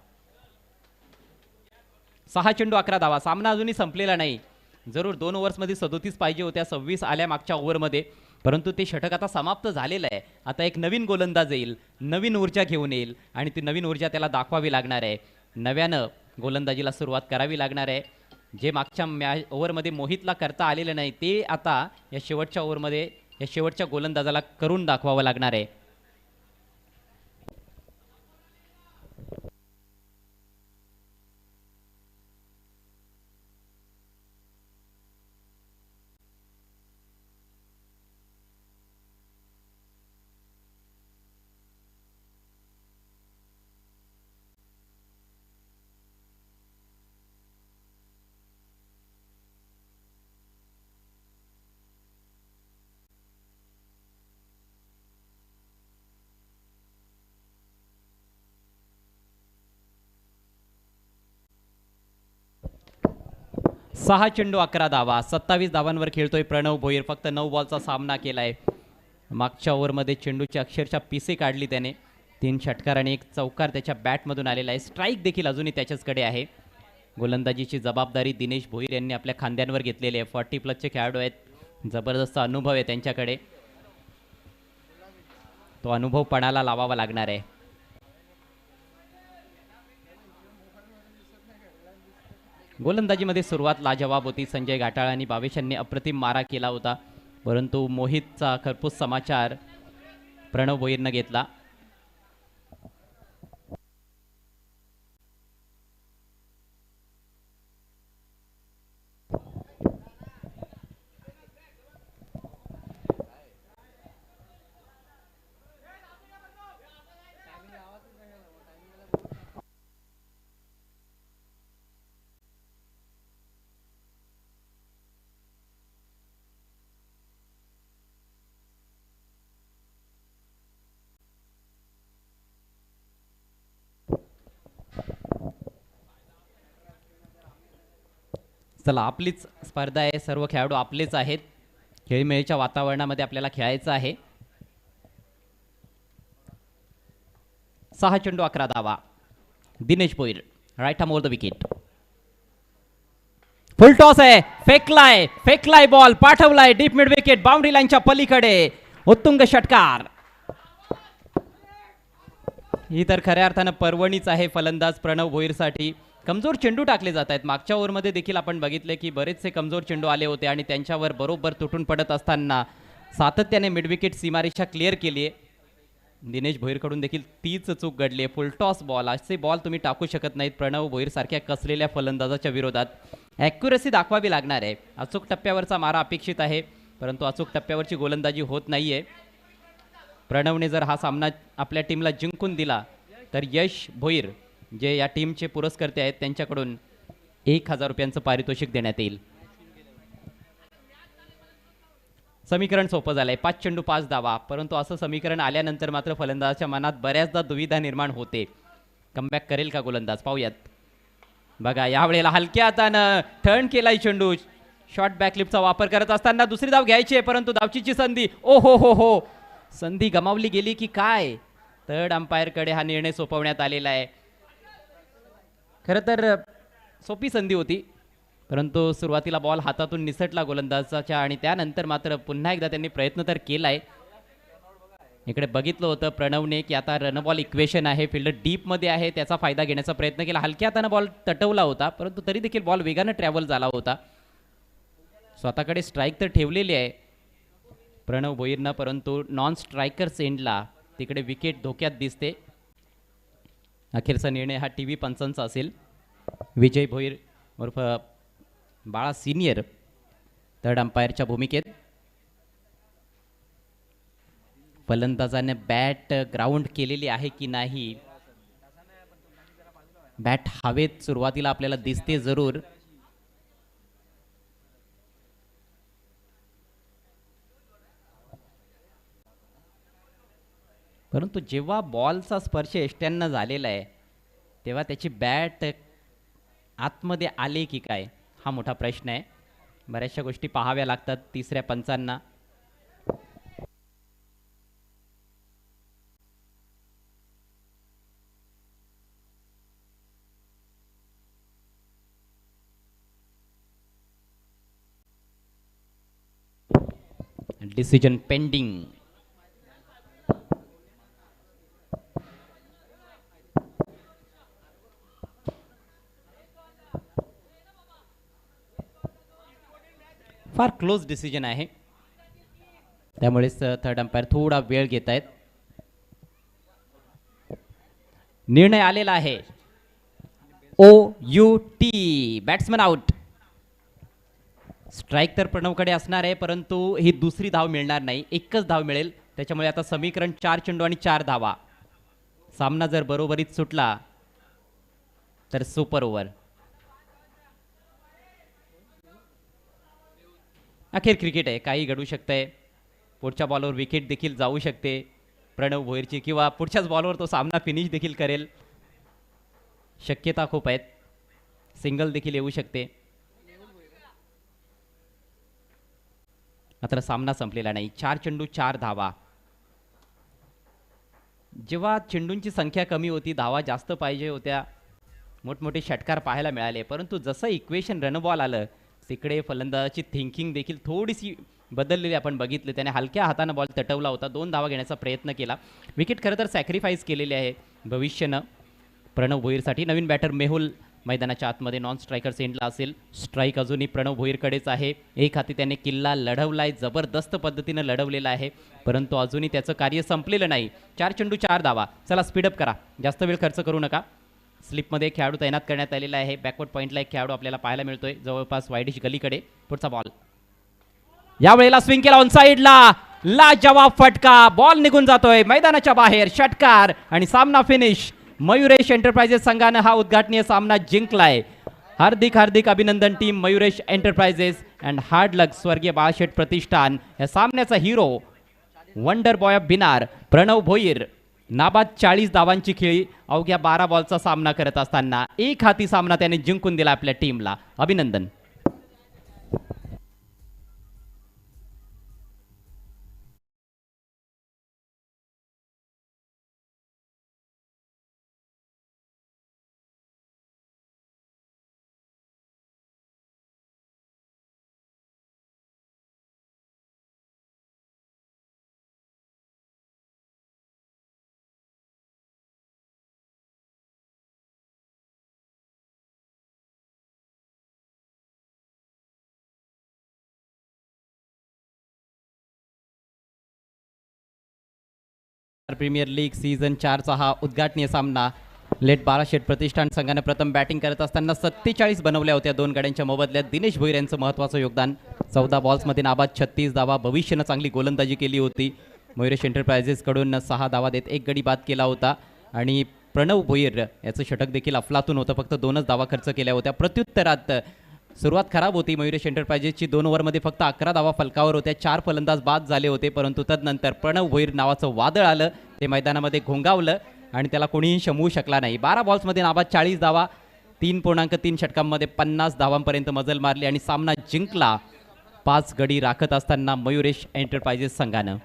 6 चेंडू 11 धावा. सामना अजूनही संपलेला नाही. जरूर 2 ओव्हर्समध्ये 37 पाहिजे होत्या, 26 आल्या मागच्या ओव्हरमध्ये, परंतु ते षटक आता समाप्त झालेलं आहे. आता एक नवीन गोलंदाज येईल, नवीन ऊर्जा घेऊन येईल आणि ती नवीन ऊर्जा त्याला दाखवावी लागणार आहे. नव्यानं गोलंदाजीला सुरुवात करावी लागणार आहे. जे मागच्या ओव्हरमध्ये मोहितला करता आलेलं नाही ते आता या शेवटच्या ओव्हरमध्ये या शेवटच्या गोलंदाजाला करून दाखवावं लागणार आहे. सहा चेंडू 11 धावा. 27 धावांवर खेळतोय प्रणव भोईर. फक्त 9 बॉलचा सामना केलाय. मागच्या ओव्हरमध्ये चेंडूची अक्षरशः पिसे काढली त्याने. 3 षटकार आणि 1 चौकार त्याच्या बॅटमधून आलेला आहे. स्ट्राईक देखील अजूनही त्याच्याचकडे आहे. गोलंदाजीची जबाबदारी दिनेश भोईर यांनी आपल्या खांद्यांवर घेतलेली आहे. 40+ खेळाडू आहेत, जबरदस्त अनुभव आहे त्यांच्याकडे. तो अनुभव पणाला लावावा लागणार आहे. गोलंदाजीमध्ये सुरुवात लाजवाब होती. संजय घाटाळ आणि भावेश यांनी अप्रतिम मारा केला होता, परंतु मोहितचा खरपूस समाचार प्रणव भोईरनं घेतला. चला, आपलीच स्पर्धा आहे, सर्व खेळाडू आपलेच आहेत. खेळीमेळीच्या वातावरणामध्ये आपल्याला खेळायचं आहे. 6 चेंडू 11 धावा. Dinesh Bhoir right arm over the wicket. Full toss आहे, फेकलाय बॉल, पाठवलाय डीप मिड विकेट, बाउंड्री लाईनच्या पलीकडे. उत्तुंग षटकार. ही तर खऱ्या अर्थानं पर्वणीच आहे फलंदाज प्रणव भोईरसाठी. कमजोर चेंडू टाकले जात आहेत. मागच्या ओव्हरमध्ये देखील आपण बघितले की बरेचसे कमजोर चेंडू आले होते आणि त्यांच्यावर बरोबर तुटून पडत असताना सातत्याने मिडविकेट सीमारेषा क्लिअर केली आहे. दिनेश भोईरकडून देखील तीच चूक घडली आहे. फुल टॉस बॉल, असे बॉल तुम्ही टाकू शकत नाहीत प्रणव भोईर सारख्या कसलेल्या फलंदाजाच्या विरोधात. ॲक्युरसी दाखवावी लागणार आहे. अचूक टप्प्यावरचा मारा अपेक्षित आहे, परंतु अचूक टप्प्यावरची गोलंदाजी होत नाहीये. प्रणवने जर हा सामना आपल्या टीमला जिंकून दिला तर यश भोईर जे या टीमचे पुरस्कर्ते आहेत त्यांच्याकडून 1000 रुपयांचं पारितोषिक देण्यात येईल. समीकरण सोपं झालंय. 5 चेंडू 5 धावा, परंतु असं समीकरण आल्यानंतर मात्र फलंदाजाच्या मनात बऱ्याचदा दुविधा निर्माण होते. कमबॅक करेल का गोलंदाज, पाहूयात. बघा यावेळेला हलक्या हातानं टर्न केलाय चेंडू. शॉर्ट बॅकलिपचा वापर करत असताना दुसरी धाव घ्यायची आहे, परंतु धावचीची संधी, ओ हो हो हो, संधी गमावली गेली की काय. थर्ड अंपायरकडे हा निर्णय सोपवण्यात आलेला आहे. खरं तर सोपी संधी होती, परंतु सुरुवातीला बॉल हातातून निसटला गोलंदाजाच्या आणि त्यानंतर मात्र पुन्हा एकदा त्यांनी प्रयत्न तर केलाय. इकडे बघितलं होतं प्रणवने की आता रन बॉल इक्वेशन आहे, फिल्डर डीपमध्ये आहे, त्याचा फायदा घेण्याचा प्रयत्न केला. हलक्या हातानं बॉल तटवला होता, परंतु तरी देखील बॉल वेगानं ट्रॅव्हल झाला होता. स्वतःकडे स्ट्राईक तर ठेवलेली आहे प्रणव भोईरनं, परंतु नॉन स्ट्रायकर्स एंडला तिकडे विकेट धोक्यात दिसते. अखेरचा निर्णय हा TV पंचांचा असेल. विजय भोईर उर्फ बाळा सिनियर थर्ड अंपायरच्या भूमिकेत. फलंदाजाने बॅट ग्राउंड केलेली आहे की नाही, बॅट हवेत सुरुवातीला आपल्याला दिसते जरूर. परंतु जेव्हा बॉलचा स्पर्श यष्ट्यांना झालेला आहे तेव्हा त्याची बॅट आतमध्ये आले की काय हा मोठा प्रश्न आहे. बऱ्याचशा गोष्टी पाहाव्या लागतात तिसऱ्या पंचांना. Decision pending. फार क्लोज डिसिजन आहे, त्यामुळेच थर्ड अंपायर थोडा वेळ घेत आहेत. निर्णय आलेला आहे OUT, बॅट्समन आउट. स्ट्राईक तर प्रणवकडे असणार आहे, परंतु ही दुसरी धाव मिळणार नाही, एकच धाव मिळेल. त्याच्यामुळे आता समीकरण 4 चेंडू आणि 4 धावा. सामना जर बरोबरीत सुटला तर सुपर ओव्हर. अखेर क्रिकेट आहे, काही घडू शकतंय. पुढच्या बॉलवर विकेट देखील जाऊ शकते प्रणव भोईरची, किंवा पुढच्याच बॉलवर तो सामना फिनिश देखील करेल. शक्यता खूप आहेत, सिंगल देखील येऊ शकते. मात्र सामना संपलेला नाही. 4 चेंडू 4 धावा. जेव्हा चेंडूंची संख्या कमी होती, धावा जास्त पाहिजे होत्या, मोठमोठे षटकार पाहायला मिळाले, परंतु जसं इक्वेशन रन बॉल आलं तिकडे फलंदाजाची थिंकिंग देखील थोडीशी बदललेली आपण बघितली. त्याने हलक्या हातानं बॉल तटवला होता, 2 धावा घेण्याचा प्रयत्न केला. विकेट खरं तर सॅक्रिफाईस केलेली आहे भविष्यानं प्रणव भोईरसाठी. नवीन बॅटर मेहुल मैदानाच्या आतमध्ये नॉन स्ट्रायकर सेंडला असेल. स्ट्राईक अजूनही प्रणव भोईरकडेच आहे. एक हाती त्याने किल्ला लढवलाय, जबरदस्त पद्धतीनं लढवलेला आहे, परंतु अजूनही त्याचं कार्य संपलेलं नाही. 4 चेंडू 4 धावा. चला स्पीडअप करा, जास्त वेळ खर्च करू नका. स्लिपमध्ये खेळाडू तैनात करण्यात आलेला आहे. बॅकवर्ड पॉईंटला एक खेळाडू आपल्याला पाहायला मिळतोय, जवळपास वाईडिश गलीकडे. पुढचा बॉल यावेळेला स्विंग केला ऑन साईडला, लाजवाब फटका, बॉल निघून जातोय मैदानाच्या बाहेर. षटकार आणि सामना फिनिश. मयुरेश एंटरप्राइजेस संघानं हा उद्घाटनीय सामना जिंकलाय. हार्दिक हार्दिक अभिनंदन team Mayuresh enterprises and hard luck स्वर्गीय बाळाशेठ प्रतिष्ठान. या सामन्याचा hero wonder boy of Binar Pranav Bhoir. नाबाद 40 धावांची खेळी अवघ्या 12 बॉलचा सामना करत असताना एक हाती सामना त्याने जिंकून दिला आपल्या टीमला. अभिनंदन. प्रीमियर लीग सीझन 4चा हा उद्घाटनीय सामना. लेट बाळाशेठ प्रतिष्ठान संघाने प्रथम बॅटिंग करत असताना 47 बनवल्या होत्या 2 गड्यांच्या मोबदल्यात. दिनेश भोईर यांचं महत्त्वाचं योगदान. 14 बॉल्समध्ये नाबाद 36 धावा. भविष्यानं चांगली गोलंदाजी केली होती. मयुरेश एंटरप्राइजेसकडून 6 धावा देत 1 गडी बाद केला होता आणि प्रणव भोईर याचं षटक देखील अफलातून होतं, फक्त 2च धावा खर्च केल्या होत्या. प्रत्युत्तरात सुरुवात खराब होती मयुरेश एंटरप्राइजेसची. 2 ओव्हरमध्ये फक्त 11 धावा फलकावर होत्या. 4 फलंदाज बाद झाले होते, परंतु तदनंतर प्रणव भोईर नावाचं वादळ आलं. ते मैदानामध्ये घोंगावलं आणि त्याला कोणीही शमवू शकला नाही. 12 बॉल्समध्ये नाबाद 40 धावा, 3.3 षटकांमध्ये 50 धावांपर्यंत मजल मारली आणि सामना जिंकला 5 गडी राखत असताना मयुरेश एंटरप्राइजेस संघानं.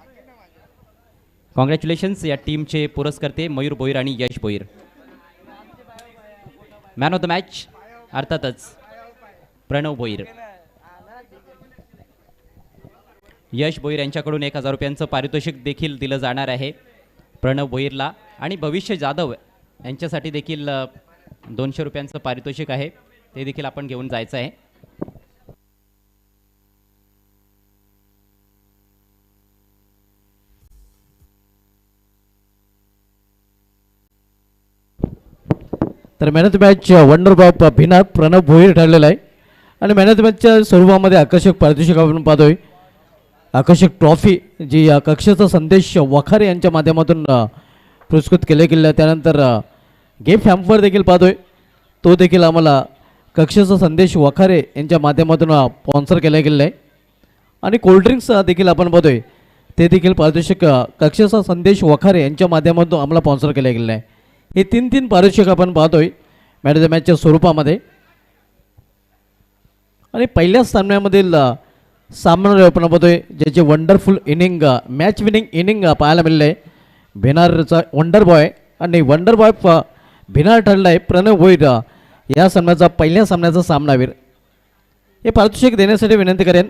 कॉंग्रॅच्युलेशन्स या टीमचे पुरस्कर्ते मयूर भोईर आणि Yash Bhoir. Man of the match अर्थातच प्रणव भोईर. यश भोईर यांच्याकडून 1000 रुपयांचं पारितोषिक देखील दिलं जाणार आहे प्रणव भोईरला. आणि भविष्य जाधव यांच्यासाठी देखील 200 रुपयांचं पारितोषिक आहे, ते देखील आपण घेऊन जायचं आहे. तर man of the match wonder boy Bhinar Pranav Bhoir ठरलेला आहे. आणि मॅन ऑफ द मॅचच्या स्वरूपामध्ये आकर्षक पारितोषिक आपण पाहतोय. आकर्षक ट्रॉफी जी कक्षेचा संदेश वखारे यांच्या माध्यमातून पुरस्कृत केले गेले. त्यानंतर गिफ्ट हॅम्पर देखील पाहतोय, तो देखील आम्हाला कक्षेचा संदेश वखारे यांच्या माध्यमातून स्पॉन्सर केले गेले आहे. आणि कोल्ड्रिंक्स देखील आपण पाहतोय, ते देखील पारितोषिक कक्षेचा संदेश वखारे यांच्या माध्यमातून आम्हाला स्पॉन्सर केले गेले आहे. हे 3 पारितोषिक आपण पाहतोय मॅन ऑफ द मॅचच्या स्वरूपामध्ये. आणि पहिल्याच सामन्यामधील सामना आपण पाहतोय ज्याचे wonderful inning, match winning inning पाहायला मिळले आहे. भिनारचा वंडर बॉय आणि वंडर बॉय भिनार ठरला आहे प्रणव भोईर या सामन्याचा पहिल्या सामन्याचा सामनावीर. हे पारितोषिक देण्यासाठी विनंती करेन